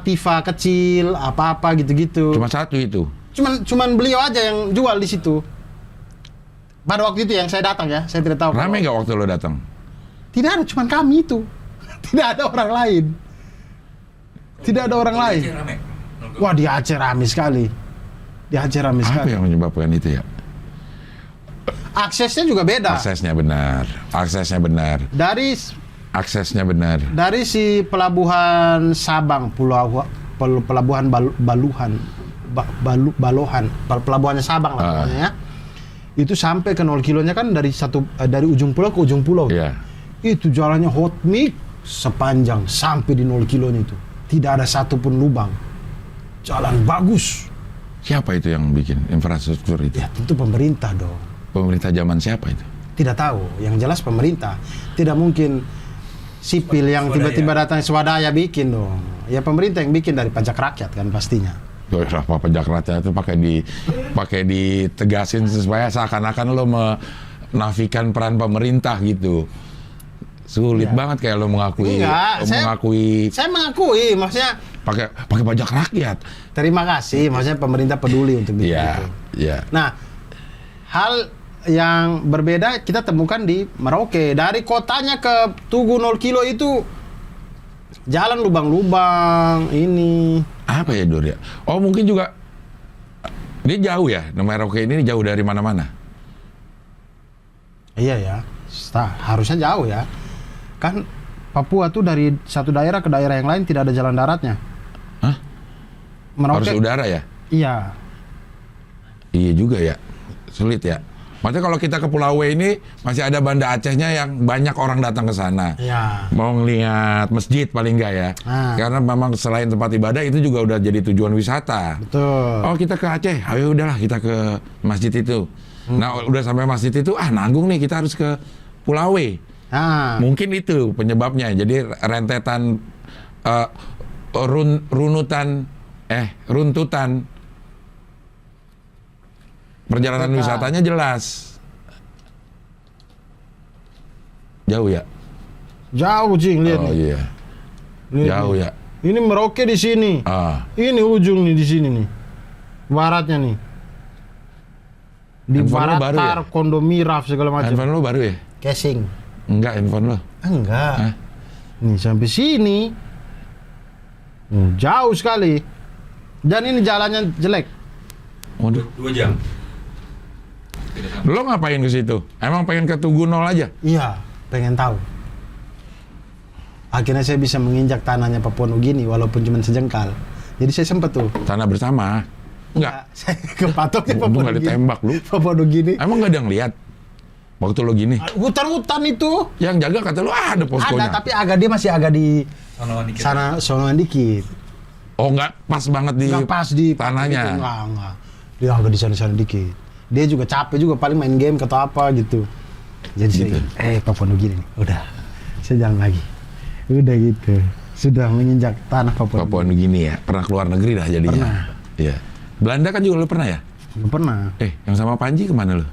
tifa kecil, apa-apa gitu-gitu. Cuma satu itu. Cuman beliau aja yang jual di situ. Pada waktu itu yang saya datang ya, saya tidak tahu. Ramai nggak waktu lo datang? Tidak ada, cuman kami itu. Tidak ada orang lain. Tidak ada orang lain. Rame. 0 Wah, di Aceh rame sekali. Di Aceh rame Apa sekali. yang menyebabkan itu ya? Aksesnya juga beda. Aksesnya benar. Aksesnya benar. Dari si pelabuhan Sabang, pelabuhan pelabuhannya Sabang lah pokoknya ya. Itu sampai ke 0 kilonya kan dari ujung pulau ke ujung pulau. Iya. Itu jalannya hot mix sepanjang sampai di 0 kilonya itu. Tidak ada satupun lubang. Jalan bagus. Siapa itu yang bikin infrastruktur itu? Ya tentu pemerintah dong. Pemerintah zaman siapa itu? Tidak tahu. Yang jelas pemerintah. Tidak mungkin sipil yang tiba-tiba datang swadaya bikin dong. Ya pemerintah yang bikin dari pajak rakyat kan pastinya. Apa pajak rakyat itu pakai ditegasin supaya seakan-akan lo menafikan peran pemerintah gitu. Sulit banget kayak lo mengakui. Saya mengakui, maksudnya pakai pajak rakyat. terima kasih, maksudnya pemerintah peduli untuk bikin itu. Iya. Nah, hal yang berbeda kita temukan di Merauke. Dari kotanya ke Tugu 0 kilo itu jalan lubang-lubang ini. Apa ya Dur ya? Oh mungkin juga dia jauh ya. Merauke ini jauh dari mana-mana. Iya ya, harusnya jauh ya. Kan Papua tuh dari satu daerah ke daerah yang lain tidak ada jalan daratnya. Hah? Merauke, harus udara ya? Iya. Iya juga ya. Sulit ya. Maksudnya kalau kita ke Pulau W ini masih ada Banda Acehnya yang banyak orang datang ke sana. Iya. Mau ngeliat masjid paling enggak ya. Karena memang selain tempat ibadah itu juga udah jadi tujuan wisata. Betul. Oh kita ke Aceh, ayo udahlah kita ke masjid itu. Nah udah sampai masjid itu, nanggung nih kita harus ke Pulau W. Mungkin itu penyebabnya. Jadi rentetan runtutan perjalanan wisatanya jelas. Jauh ya? Jauh, Cing, lihat nih. Oh iya. Lihat jauh nih. ya. Ini Merauke di sini. Ini ujung nih di sini nih. Baratnya nih. Di handphone barat baru ya? Kondomiraf segala macam. Handphone lo baru ya? Casing. Enggak, handphone lo. Enggak. Nih sampai sini. Jauh sekali. Dan ini jalannya jelek. Waduh. 2 jam. Lo ngapain ke situ? Emang pengen ke Tugu 0 aja? Iya, pengen tahu. Akhirnya saya bisa menginjak tanahnya Papua Nugini walaupun cuma sejengkal. Jadi saya sempat tuh. Tanah bersama? Enggak. Saya kepatoknya Papua Untung nggak Nugini. ditembak lu. Papua Nugini. Emang nggak ada yang lihat? Waktu lo gini? Hutan-hutan itu. Yang jaga kata lo ada poskonya. Ada, tapi dia masih agak di Sonoan dikit. dikit. Oh nggak pas banget di Nggak pas di tanahnya. Enggak. Dia agak di sana dikit. Dia juga capek juga paling main game atau apa gitu. Jadi Gitu. saya, Papua Nugini nih. Udah. Saya jalan lagi. Udah gitu. Sudah menginjak tanah Papua Nugini ya. Pernah keluar negeri dah jadinya. Pernah. Iya. Belanda kan juga lo pernah ya? Nggak pernah. Yang sama Panji kemana lo?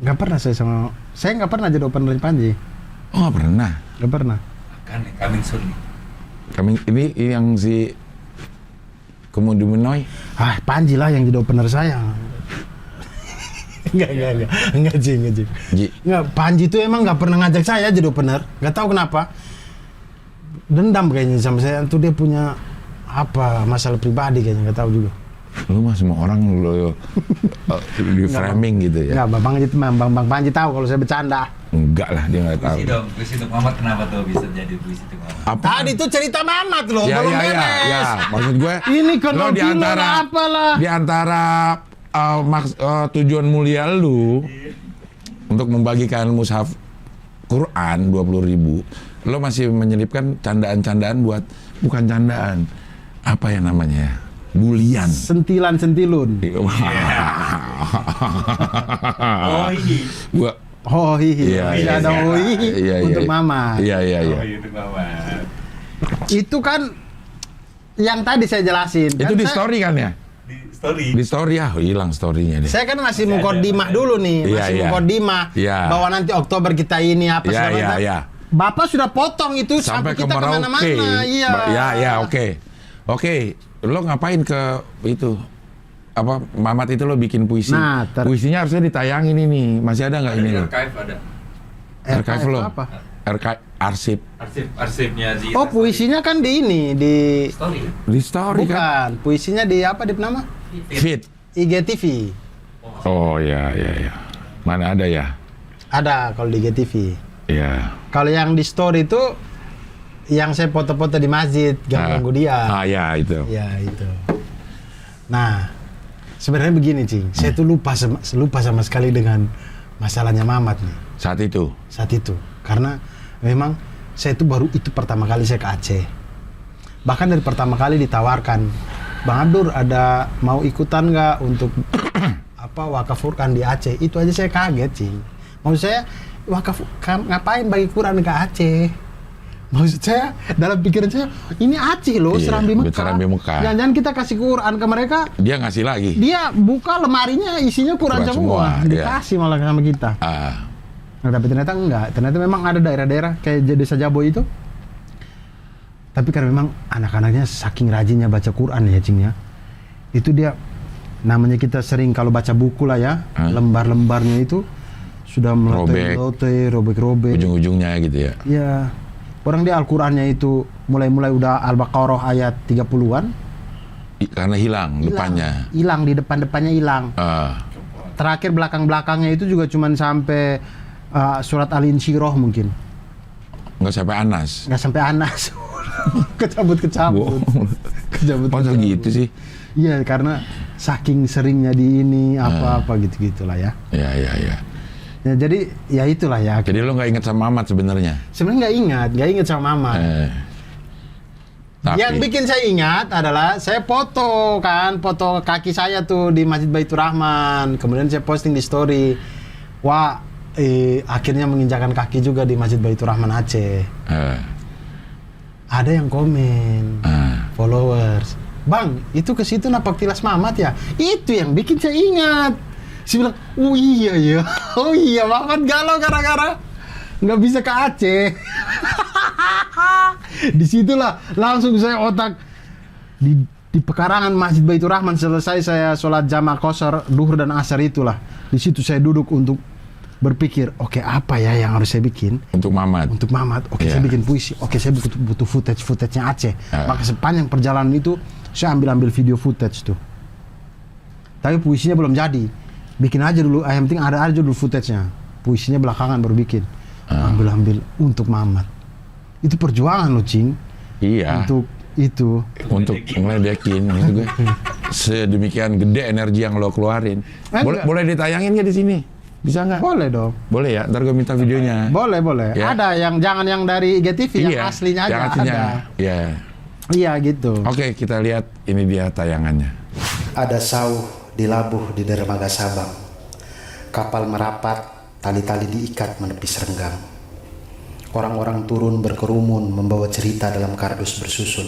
Nggak pernah saya nggak pernah jadi opener di Panji. Oh nggak pernah. Nggak pernah. Kan coming soon nih. Ini yang si Kemudian Panji lah yang jadi opener saya. Enggak, Ji. Enggak, Panji itu emang nggak pernah ngajak saya jadi opener. Nggak tahu kenapa. Dendam kayaknya sama saya. Tuh dia punya masalah pribadi kayaknya, nggak tahu juga. Lu mah semua orang lo di framing gitu ya? Enggak, Bang Panji tahu kalau saya bercanda. Enggak lah, dia nggak tahu. Puisi dong, puisi untuk Mamat kenapa tuh bisa jadi puisi untuk Mamat? Tadi tuh cerita Mamat loh, belum beres. Ya, maksud gue Ini kan lo di antara tujuan mulia lu untuk membagikan mushaf Quran 20.000, lo masih menyelipkan candaan-candaan bukan candaan, apa ya namanya? Bulian. Sentilan-sentilun. Oh iya. Tidak ada untuk Mama. Iya. Untuk Mamat. Itu kan yang tadi saya jelasin. Itu di story kan ya? Di story ya, hilang storynya deh. Saya kan masih mengkodimah dulu nih, mengkodimah bahwa nanti Oktober kita ini apa segala macam. Iya. Bapak sudah potong itu sampai kita kemana-mana. Iya. Oke. Lo ngapain ke itu? Mamat itu lo bikin puisi. Puisinya harusnya ditayangin ini. Masih ada nggak ini lo? Archive ada. Archive lo? Apa? Arsipnya di Oh, puisinya kan di ini, di story kan? Di story kan. bukan, puisinya di apa di nama? Fit. IGTV. Oh ya. Mana ada ya? Ada kalau di IGTV. Ya. Kalau yang di story itu yang saya foto-foto di masjid, ganggu dia. Ya itu. Ya itu. Nah, sebenarnya begini, Cing. Saya tuh lupa sama sekali dengan masalahnya Mamat nih Saat itu. karena memang saya itu baru itu pertama kali saya ke Aceh. Bahkan dari pertama kali ditawarkan, Bang Abdur ada mau ikutan nggak untuk wakaf Quran di Aceh? Itu aja saya kaget, Cing. Maksud saya ngapain bagi Quran ke Aceh? Maksud saya dalam pikiran saya ini Aceh loh, Iya, Serambi Mekah. Jangan-jangan kita kasih Quran ke mereka, Dia ngasih lagi. dia buka lemarinya isinya Quran Quran semua, semua, dikasih malah sama kita. Nah, tapi ternyata enggak. Ternyata memang ada daerah-daerah kayak Desa Jabo itu. Tapi karena memang anak-anaknya saking rajinnya baca Quran ya, Cing ya. Itu dia namanya kita sering kalau baca buku lah ya, lembar-lembarnya itu sudah melotoy, robek-robek. Ujung-ujungnya gitu ya. Ya. Orang dia Al-Qur'annya itu mulai udah Al-Baqarah ayat 30-an. Karena hilang depannya. Hilang di depan-depannya hilang. Terakhir belakang-belakangnya itu juga cuman sampai surat Al-Insyirah mungkin. Nggak sampai Anas. Nggak sampai Anas. Kecabut. Masa gitu sih? Iya, karena saking seringnya di ini apa-apa gitu-gitulah ya. Iya. Ya, jadi ya itulah ya. Jadi lo nggak inget sama Mamat sebenarnya? Sebenarnya nggak ingat sama Mamat. Tapi Yang bikin saya ingat adalah saya foto kaki saya tuh di Masjid Baitur Rahman. Kemudian saya posting di story. Wah, akhirnya menginjakan kaki juga di Masjid Baitur Rahman Aceh. Ada yang komen, followers. Bang, itu ke situ napak tilas Mamat ya? Itu yang bikin saya ingat. Saya bilang, oh iya ya, oh iya Mamat galau gara-gara nggak bisa ke Aceh. Disitulah langsung saya otak di pekarangan Masjid Baitur Rahman. Selesai saya sholat jamaah qashar duhur dan asar itulah. Di situ saya duduk untuk berpikir, oke, apa ya yang harus saya bikin untuk Mamat. Oke, saya bikin puisi. Oke, saya butuh footage-nya Aceh. Maka sepanjang perjalanan itu saya ambil video footage tuh. Tapi puisinya belum jadi. Bikin aja dulu, yang penting ada aja dulu footage-nya. Puisinya belakangan baru bikin. Ambil untuk Mamat. Itu perjuangan loh, Cing. Iya. Untuk itu. Untuk ngeledekin gitu gue. Sedemikian gede energi yang lo keluarin. Boleh ditayangin nggak di sini? Bisa nggak? Boleh dong. Boleh ya, ntar gue minta videonya. Boleh. Ya. Ada yang jangan yang dari IGTV, yang aslinya aja. Yang aslinya. Ada. Iya. Iya gitu. Oke, kita lihat ini dia tayangannya. Ada sauh dilabuh di dermaga Sabang. Kapal merapat, tali-tali diikat menepis renggang. Orang-orang turun berkerumun membawa cerita dalam kardus bersusun.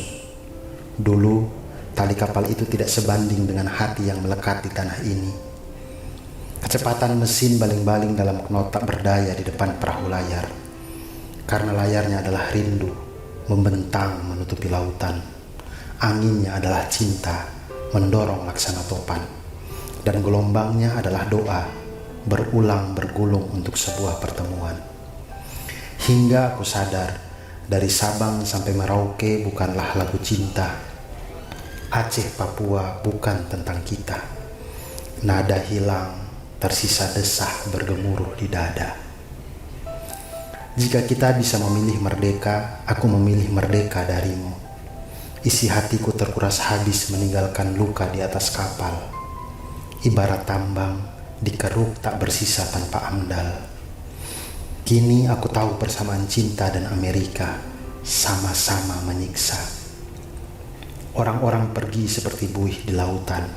Dulu, tali kapal itu tidak sebanding dengan hati yang melekat di tanah ini. Kecepatan mesin baling-baling dalam knot tak berdaya di depan perahu layar. Karena layarnya adalah rindu, membentang menutupi lautan. Anginnya adalah cinta, mendorong laksana topan. Dan gelombangnya adalah doa, berulang bergulung untuk sebuah pertemuan. Hingga aku sadar, dari Sabang sampai Merauke bukanlah lagu cinta. Aceh Papua bukan tentang kita. Nada hilang, tersisa desah bergemuruh di dada. Jika kita bisa memilih merdeka, aku memilih merdeka darimu. Isi hatiku terkuras habis meninggalkan luka di atas kapal. Ibarat tambang, dikeruk tak bersisa tanpa amdal. Kini aku tahu persamaan cinta dan Amerika sama-sama menyiksa. Orang-orang pergi seperti buih di lautan,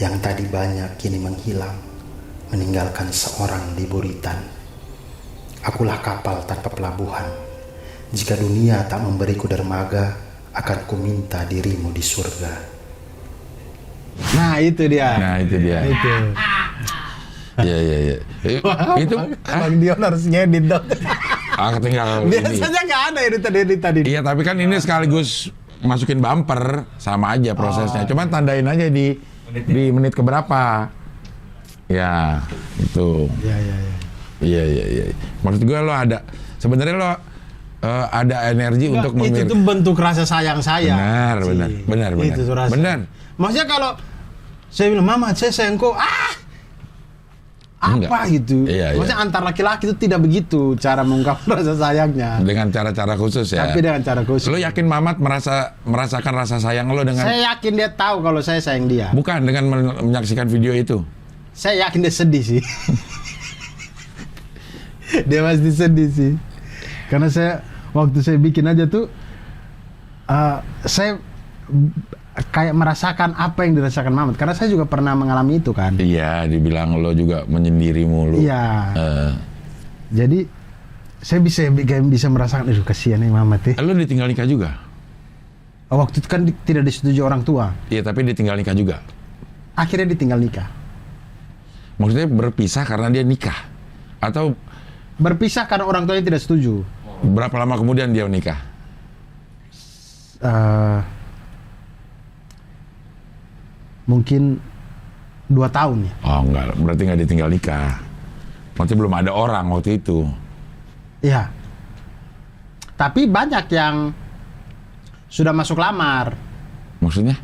yang tadi banyak kini menghilang, meninggalkan seorang di buritan. Akulah kapal tanpa pelabuhan. Jika dunia tak memberiku dermaga, akan ku minta dirimu di surga. Nah itu dia. Itu. Iya. Itu Bang Dion harus ngedit dong. tinggal ini. Biasanya nggak ada edit tadi. Iya, tapi kan ini sekaligus masukin bumper, sama aja prosesnya. Cuman tandain aja di menit keberapa. Ya, itu. Iya. Iya. Maksud gue lo ada, sebenarnya lo ada energi untuk itu tuh bentuk rasa sayang saya. Benar. Itu tuh rasa. Benar. Maksudnya kalau saya bilang, Mama, saya sayang kau, apa gitu. Iya. Maksudnya antar laki-laki itu tidak begitu cara mengungkapkan rasa sayangnya. Dengan cara-cara khusus ya. Tapi dengan cara khusus. Lo yakin Mamat merasakan rasa sayang lo dengan? Saya yakin dia tahu kalau saya sayang dia. Bukan dengan menyaksikan video itu. Saya yakin dia sedih sih. Dia pasti sedih sih. Karena waktu saya bikin aja tuh, saya kayak merasakan apa yang dirasakan Mamat. Karena saya juga pernah mengalami itu kan. Iya, dibilang lo juga menyendiri mulu. Iya. Jadi saya bisa merasakan, kasihan nih Mamat ya. Lo ditinggal nikah juga? Waktu itu kan tidak disetujui orang tua. Iya, tapi ditinggal nikah juga. Akhirnya ditinggal nikah. Maksudnya berpisah karena dia nikah? Atau berpisah karena orang tuanya tidak setuju. Berapa lama kemudian dia nikah? Mungkin 2 tahun ya. Oh enggak, berarti nggak ditinggal nikah. Maksudnya belum ada orang waktu itu. Iya. Tapi banyak yang sudah masuk lamar. Maksudnya?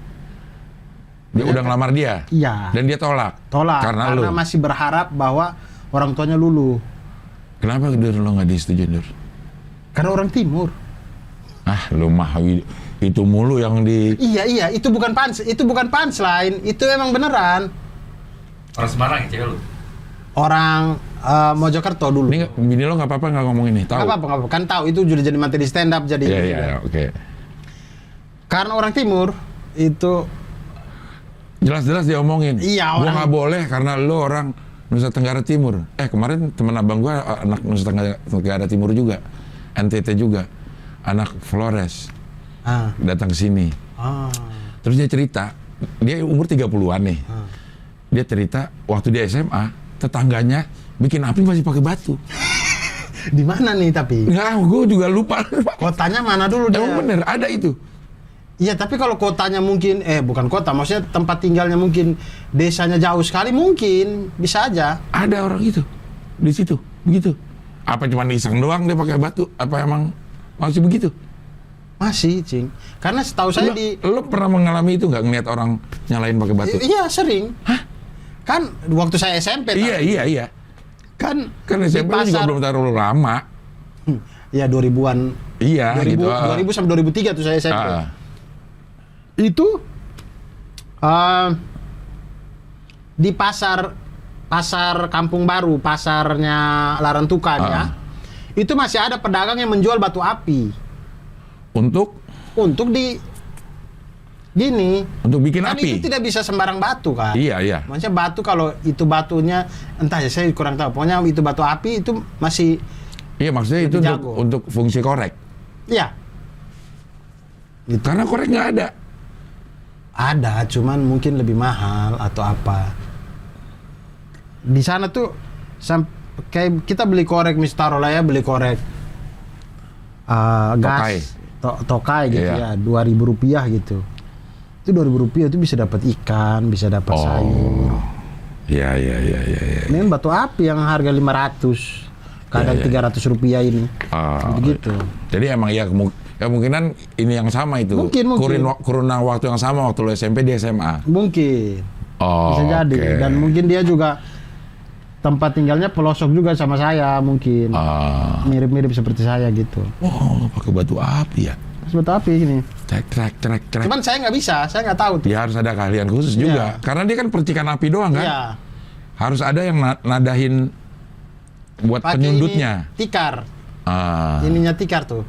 Dia udah ngelamar dia? Iya. Dan dia tolak? Karena masih berharap bahwa orang tuanya luluh. Kenapa Dur lo nggak disetujui, Dur? Karena orang timur. Lo mah itu mulu yang di... Iya, itu bukan punchline, itu emang beneran. Orang Semarang ya cewek lu? Orang Mojokerto dulu. Ini bini lo nggak apa-apa nggak ngomong ini? Tahu? Nggak apa-apa, kan tahu itu udah jadi materi stand up jadi. Iya, oke. Karena orang timur itu jelas-jelas dia omongin. Iya, gua nggak boleh karena lo orang Nusa Tenggara Timur. Kemarin teman abang gua anak Nusa Tenggara Timur juga, NTT juga, anak Flores. Datang ke sini. Terus dia cerita, dia umur 30-an nih. Dia cerita waktu di SMA, tetangganya bikin api masih pakai batu. Di mana nih tapi? Nggak, gue juga lupa. Kotanya mana dulu dia? Emang bener, ada itu. Iya, tapi kalau kotanya mungkin, bukan kota, maksudnya tempat tinggalnya mungkin desanya jauh sekali, mungkin bisa aja. Ada orang itu di situ, begitu. Apa cuma iseng doang dia pakai batu? Apa emang masih begitu? Masih, Cing. Karena setahu saya lo pernah mengalami itu nggak ngeliat orang nyalain pakai batu? Iya, sering. Hah? Kan waktu saya SMP. Iya. Kan SMP juga belum terlalu lama. Iya, 2000-an. Iya, 2000, gitu. 2000 sampai 2003 tuh saya SMP. Itu di pasar Kampung Baru, pasarnya Larantuka ya. Itu masih ada pedagang yang menjual batu api. Untuk bikin kan api. Itu tidak bisa sembarang batu kan. Iya. Maksudnya batu, kalau itu batunya entah ya, saya kurang tahu. Pokoknya itu batu api itu masih. Iya, maksudnya itu untuk fungsi korek. Iya. Gitu. Karena korek nggak ada. Ada, cuman mungkin lebih mahal atau apa. Di sana tuh kayak kita beli korek, taruhlah ya, beli korek gas tokai gitu ya, Rp2.000 gitu. Itu Rp2.000 itu bisa dapat ikan, bisa dapat sayur. Iya. Ini kan batu api yang harga 500, kadang Rp300 ini. Begitu. Jadi emang ya kemungkinan ini yang sama itu. Mungkin. Kurun waktu yang sama waktu lo SMP di SMA. Mungkin. Bisa jadi. Okay. Dan mungkin dia juga tempat tinggalnya pelosok juga sama saya mungkin. Mirip-mirip seperti saya gitu. Pakai batu api ya. Batu api ini. Trek. Cuman saya nggak bisa, saya nggak tahu tuh. Ya harus ada keahlian khusus juga. Karena dia kan percikan api doang kan. Iya. Harus ada yang nadahin buat Pake penyundutnya. Ini tikar. Ininya tikar tuh.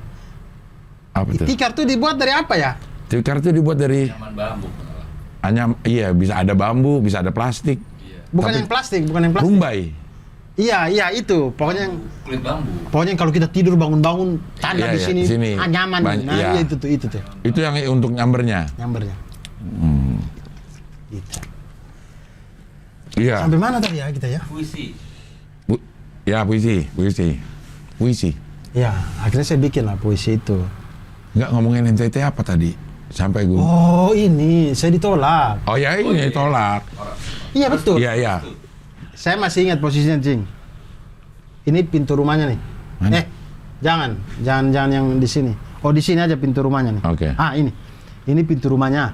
Apa tuh? Tikar tuh dibuat dari apa ya? Tikar tuh dibuat dari Anyaman bambu. Iya, bisa ada bambu, bisa ada plastik. Bukan yang plastik. Rumbai. Iya, itu. Pokoknya yang Kulit bambu. Pokoknya kalau kita tidur bangun-bangun tanda di sini. Nyaman. Nah, itu tuh. Itu yang untuk nyambernya. Gitu. Iya. Sampai mana tadi ya kita ya? Puisi. Puisi. Ya, akhirnya saya bikin lah puisi itu. Nggak ngomongin NTT apa tadi? Sampai gue. Oh, ini saya ditolak. Oh ya, ini tolak. Iya, betul. Iya. Saya masih ingat posisinya, Cing. Ini pintu rumahnya nih. Mana? Jangan yang di sini. Oh, di sini aja pintu rumahnya nih. Oke. Ini pintu rumahnya.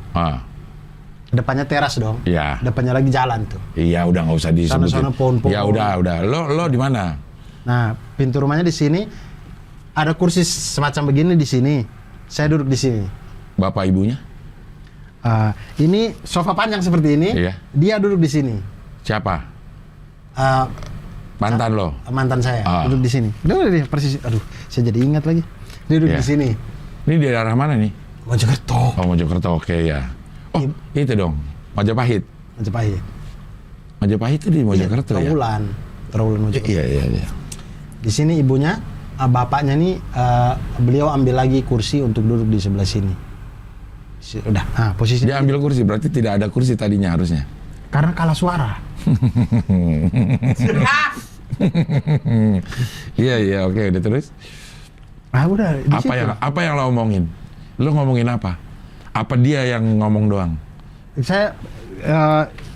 Depannya teras dong. Iya. Depannya lagi jalan tuh. Iya, udah nggak usah disebutin. Sana-sana pohon-pohon. Ya udah. Lo di mana? Nah, pintu rumahnya di sini. Ada kursi semacam begini di sini. Saya duduk di sini. Bapak ibunya? Ini sofa panjang seperti ini. Iya. Dia duduk di sini. Siapa? Uh, Mantan lo? Mantan saya duduk di sini. Udah persis. Aduh, saya jadi ingat lagi. Dia duduk di sini. Ini di daerah mana nih? Mojokerto. Oh, Mojokerto, oke ya. Oh, itu dong, Majapahit. Majapahit itu di Mojokerto ya? Trawulan Mojokerto. Iya. Di sini ibunya, bapaknya nih, beliau ambil lagi kursi untuk duduk di sebelah sini. Udah, posisinya. Dia ambil kursi, berarti tidak ada kursi tadinya harusnya. Karena kalah suara. Iya, oke, udah terus. Udah. Apa yang lo omongin? Lo ngomongin apa? Apa dia yang ngomong doang? Saya.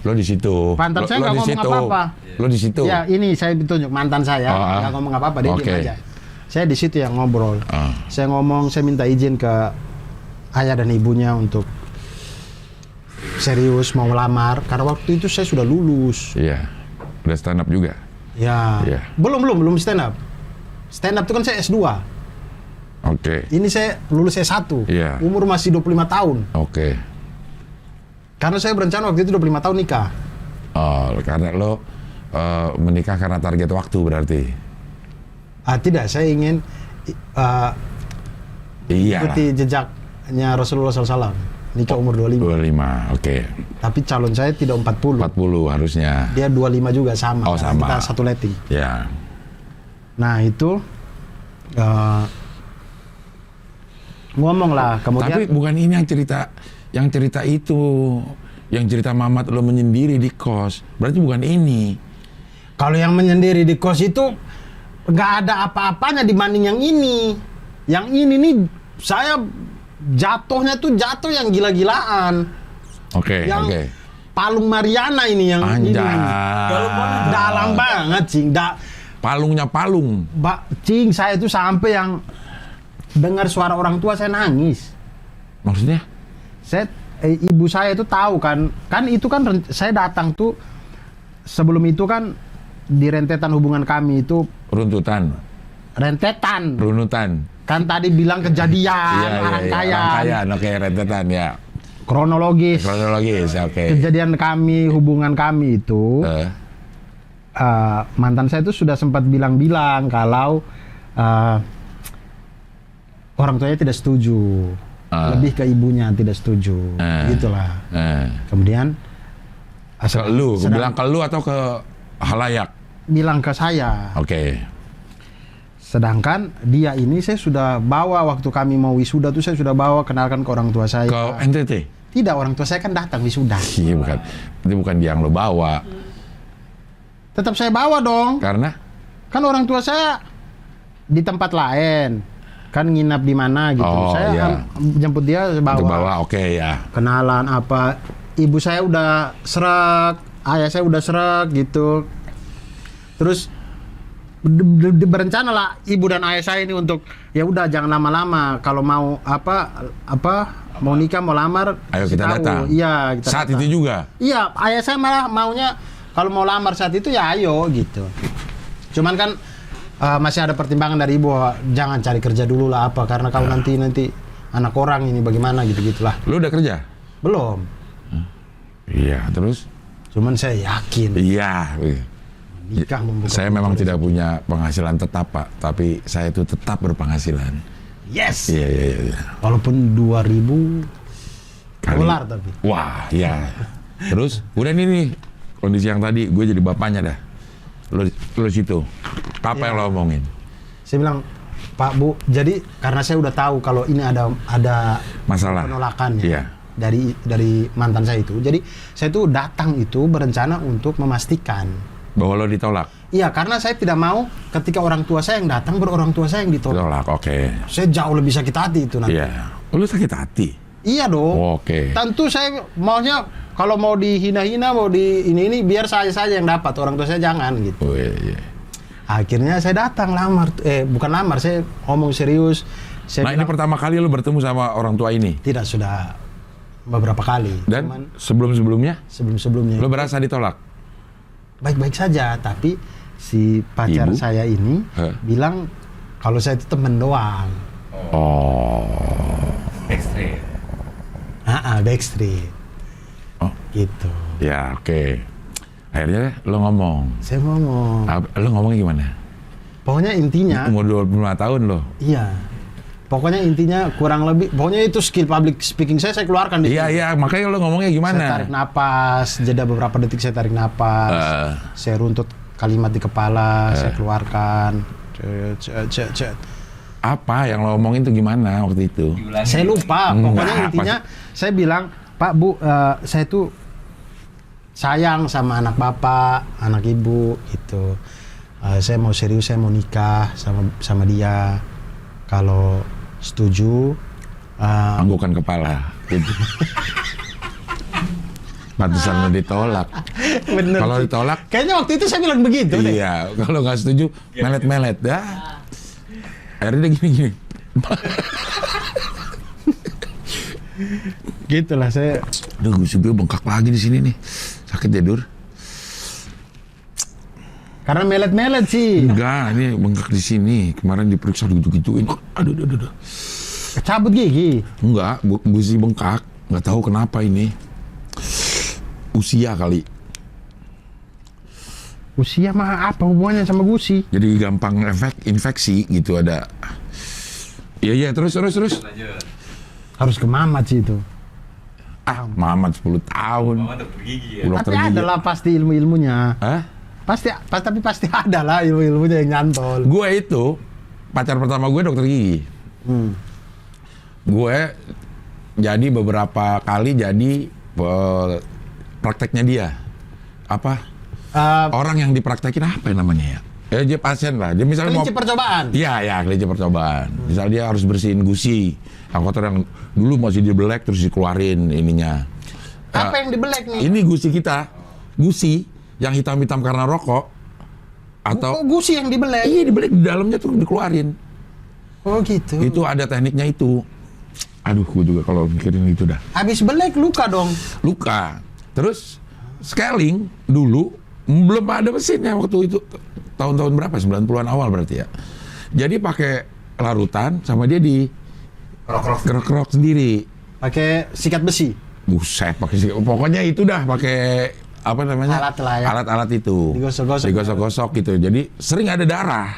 Lo di situ. Mantan saya nggak ngomong apa-apa. Lo di situ. Ya, ini saya ditunjuk mantan saya nggak ngomong apa-apa, dia diam aja. Saya di situ yang ngobrol. Saya minta izin ke ayah dan ibunya untuk serius mau melamar karena waktu itu saya sudah lulus. Iya. Udah stand up juga. Ya. Iya. Belum stand up. Stand up itu kan saya S2. Oke. Ini saya lulus S1. Iya. Umur masih 25 tahun. Oke. Karena saya berencana waktu itu 25 tahun nikah. Oh, karena lo menikah karena target waktu berarti? Tidak, saya ingin ikuti jejaknya Rasulullah SAW. Nikah umur 25. 25, oke. Tapi calon saya tidak 40. 40 harusnya. Dia 25 juga sama. Oh, sama. Kita satu letting. Ya. Nah, itu ngomong lah. Kemudian. Tapi bukan ini yang cerita itu. Yang cerita Mamat lo menyendiri di kos. Berarti bukan ini. Kalau yang menyendiri di kos itu nggak ada apa-apanya dibanding yang ini. Yang ini nih saya jatuhnya tuh jatuh yang gila-gilaan. Oke. Palung Mariana ini yang Anjay. Ini. Dalam banget, Cing. Palungnya palung. Cing, saya tuh sampai yang dengar suara orang tua saya nangis. Maksudnya? Ibu saya itu tahu kan itu kan saya datang tuh sebelum itu kan di rentetan hubungan kami itu Runutan. Kan tadi bilang kejadian rangkaian, oke, rentetan ya. Kronologis, oke. Kejadian hubungan kami itu mantan saya itu sudah sempat bilang kalau orang tuanya tidak setuju. Lebih ke ibunya tidak setuju, gitulah. Kemudian bilang ke lu atau ke halayak? Bilang ke saya. Oke. Sedangkan dia ini saya sudah bawa waktu kami mau wisuda tuh saya sudah bawa kenalkan ke orang tua saya. Ke NTT? Tidak, orang tua saya kan datang wisuda. Iya, bukan. Itu bukan dia yang lo bawa. Tetap saya bawa dong. Karena? Kan orang tua saya di tempat lain. Kan nginap di mana gitu. Saya jemput dia bawa. Oke, ya. Kenalan apa. Ibu saya udah serak, ayah saya udah serak gitu. Terus berencana lah ibu dan ayah saya ini untuk ya udah jangan lama-lama kalau mau mau nikah mau lamar ayo kita datang. Iya, kita saat datang. itu juga. Iya, ayah saya malah maunya kalau mau lamar saat itu ya ayo gitu. Cuman kan masih ada pertimbangan dari ibu, jangan cari kerja dulu lah karena kau nanti anak orang ini bagaimana gitu-gitulah. Lu udah kerja? Belum. Iya, terus? Cuman saya yakin. Iya. Nikah saya memang tidak punya penghasilan tetap, Pak, tapi saya itu tetap berpenghasilan. Yes. Iya. Walaupun 2.000 dolar tapi. Wah, iya. Terus, udah nih kondisi yang tadi gue jadi bapaknya dah. Lu situ. Apa yang lo omongin? Saya bilang, Pak Bu, jadi karena saya udah tahu kalau ini ada masalah penolakannya. Iya. Dari mantan saya itu. Jadi saya tuh datang itu berencana untuk memastikan bahwa lo ditolak. Iya, karena saya tidak mau ketika orang tua saya yang datang orang tua saya yang ditolak. Oke. Saya jauh lebih sakit hati itu nanti. Iya. Lo sakit hati? Iya dong. Oke. Tentu saya maunya kalau mau dihina-hina, mau di ini biar saya saja yang dapat, orang tua saya jangan gitu. Oh, iya. Akhirnya saya datang lamar, bukan lamar, saya ngomong serius. Saya Nah ini bilang, pertama kali lu bertemu sama orang tua ini? tidak, sudah beberapa kali. Dan Cuman sebelum-sebelumnya? sebelum-sebelumnya Lu berasa ditolak? baik-baik saja, tapi si pacar Ibu? saya ini Hah? bilang kalau saya itu temen doang. Oh. Ekstrim. Backstreet. Oh. Gitu. Ya oke. Akhirnya lu ngomong. Saya ngomong. Lu ngomongnya gimana? Pokoknya intinya, Umur 25 tahun lo. iya. Pokoknya intinya kurang lebih, pokoknya itu skill public speaking saya keluarkan di Iya sini. iya, makanya lo ngomongnya Saya gimana? tarik napas, jeda beberapa detik saya tarik napas. Saya runtut kalimat di kepala, saya keluarkan. Cet. Apa yang lo omongin tuh gimana waktu itu? Diulangi. Saya lupa, Enggak, pokoknya intinya saya bilang, Pak Bu, saya tuh sayang sama anak bapak, anak ibu gitu. Saya mau serius, saya mau nikah sama dia. Kalau setuju, Anggukan kepala. Pantesan lo ditolak. bener. Kalau sih. ditolak, Kayaknya waktu itu saya bilang begitu deh. iya. Kalau nggak setuju, melet-melet dah. Akhirnya dia gini-gini. Gitulah saya. Aduh, gusi gue bengkak lagi di sini nih. Sakit ya, Dur? Karena melet-melet sih. Enggak, ini bengkak di sini. Kemarin diperiksa gitu-gituin. Aduh. Cabut gigi. Enggak, gusi bengkak. Nggak tahu kenapa ini. Usia kali. Usia mah apa hubungannya sama gusi? Jadi gampang infeksi gitu ada. Iya, terus. Lanjut. Harus ke Mamat sih itu. Mamat 10 tahun. Mama dokter gigi ya. Dokter Tapi gigi. ada lah pasti ilmu-ilmunya. Hah? Tapi pasti ada lah ilmu-ilmunya yang nyantol. Gue itu, pacar pertama gue dokter gigi. Gue jadi beberapa kali jadi prakteknya dia. Apa? Orang yang dipraktekin apa ya namanya ya? Dia pasien lah. Dia misalnya Kelinci percobaan. Iya, kelinci percobaan. Misalnya dia harus bersihin gusi. Yang kotor yang dulu masih dibelek terus dikeluarin ininya. Apa yang dibelek nih? Ini gusi kita. Gusi yang hitam-hitam karena rokok. Atau gusi yang dibelek? iya dibelek di dalamnya tuh dikeluarin. Oh gitu. Itu ada tekniknya itu. Aduh, gue juga kalau mikirin itu dah. Habis belek luka dong. Luka. Terus scaling dulu belum ada mesinnya waktu itu. Tahun-tahun berapa? 90-an awal berarti ya. Jadi pakai larutan sama dia di kerok sendiri. Pakai sikat besi. Buset, pakai pokoknya itu dah pakai apa namanya? Alat lah ya. Alat-alat itu. Digosok-gosok. Digosok-gosok gitu. Jadi sering ada darah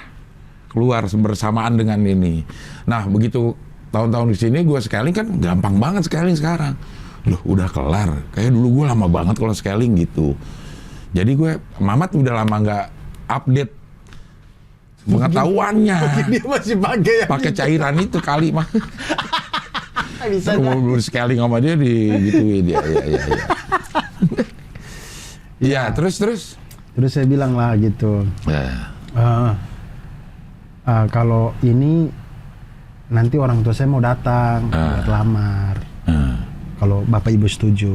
keluar bersamaan dengan ini. Nah, begitu tahun-tahun di sini gue scaling kan gampang banget scaling sekarang. Loh, udah kelar. Kayak dulu gue lama banget kalau scaling gitu. Jadi gue Mamat udah lama nggak update pengetahuannya. Dia masih pakai ya. Pakai cairan itu kali mah. Bisa Mau scaling sama dia di gituin dia. Iya. Iya, terus. Terus saya bilang lah gitu. Kalau ini nanti orang tua saya mau datang buat lamar. Kalau bapak ibu setuju.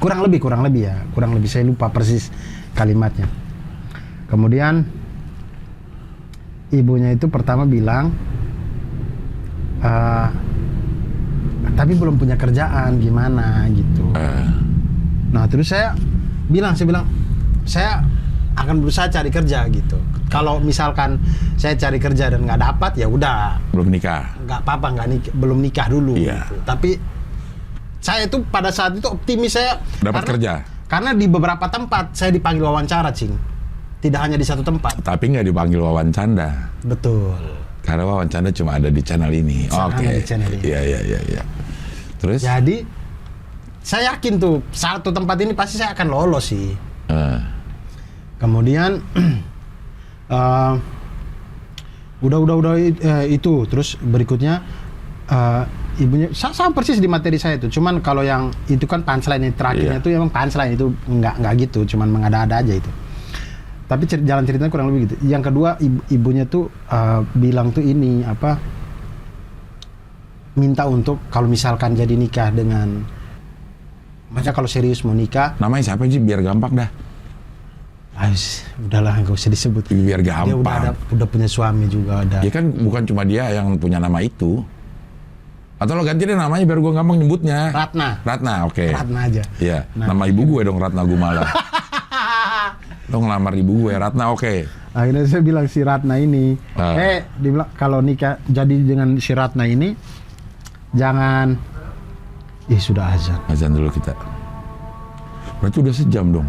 Kurang lebih ya. Kurang lebih saya lupa persis kalimatnya. Kemudian ibunya itu pertama bilang, tapi belum punya kerjaan, gimana gitu. Nah terus saya bilang, saya akan berusaha cari kerja gitu. Kalau misalkan saya cari kerja dan nggak dapat, ya udah. Belum nikah. Nggak apa-apa, belum nikah dulu. Iya. Gitu. Tapi saya itu pada saat itu optimis saya. Dapat kerja. Karena di beberapa tempat saya dipanggil wawancara, Cing. Tidak hanya di satu tempat. Tapi nggak dipanggil wawancanda. Betul. Karena wawancanda cuma ada di channel ini. Ada di channel ini. Iya. Terus? Jadi saya yakin tuh satu tempat ini pasti saya akan lolos sih. Kemudian udah itu terus berikutnya ibunya sama persis di materi saya itu. Cuman kalau yang itu kan punchline terakhirnya itu emang punchline itu nggak gitu, cuman mengada-ada aja itu. Tapi jalan ceritanya kurang lebih gitu. Yang kedua ibunya tuh bilang tuh ini apa? Minta untuk kalau misalkan jadi nikah dengan, maksudnya kalau serius mau nikah. Namanya siapa sih biar gampang dah? udahlah nggak usah disebut. Biar Dia gampang. udah punya suami juga ada. Ya kan bukan cuma dia yang punya nama itu. Atau lo ganti deh namanya biar gue gampang nyebutnya. Ratna, oke. Ratna aja. Iya, Nah. nama ibu gue dong Ratna Gumala. Lo ngelamar ibu gue, Ratna oke. Akhirnya saya bilang si Ratna ini, Ah. dibilang kalau nikah jadi dengan si Ratna ini jangan. Sudah azan. Azan dulu kita. Berarti udah sejam dong.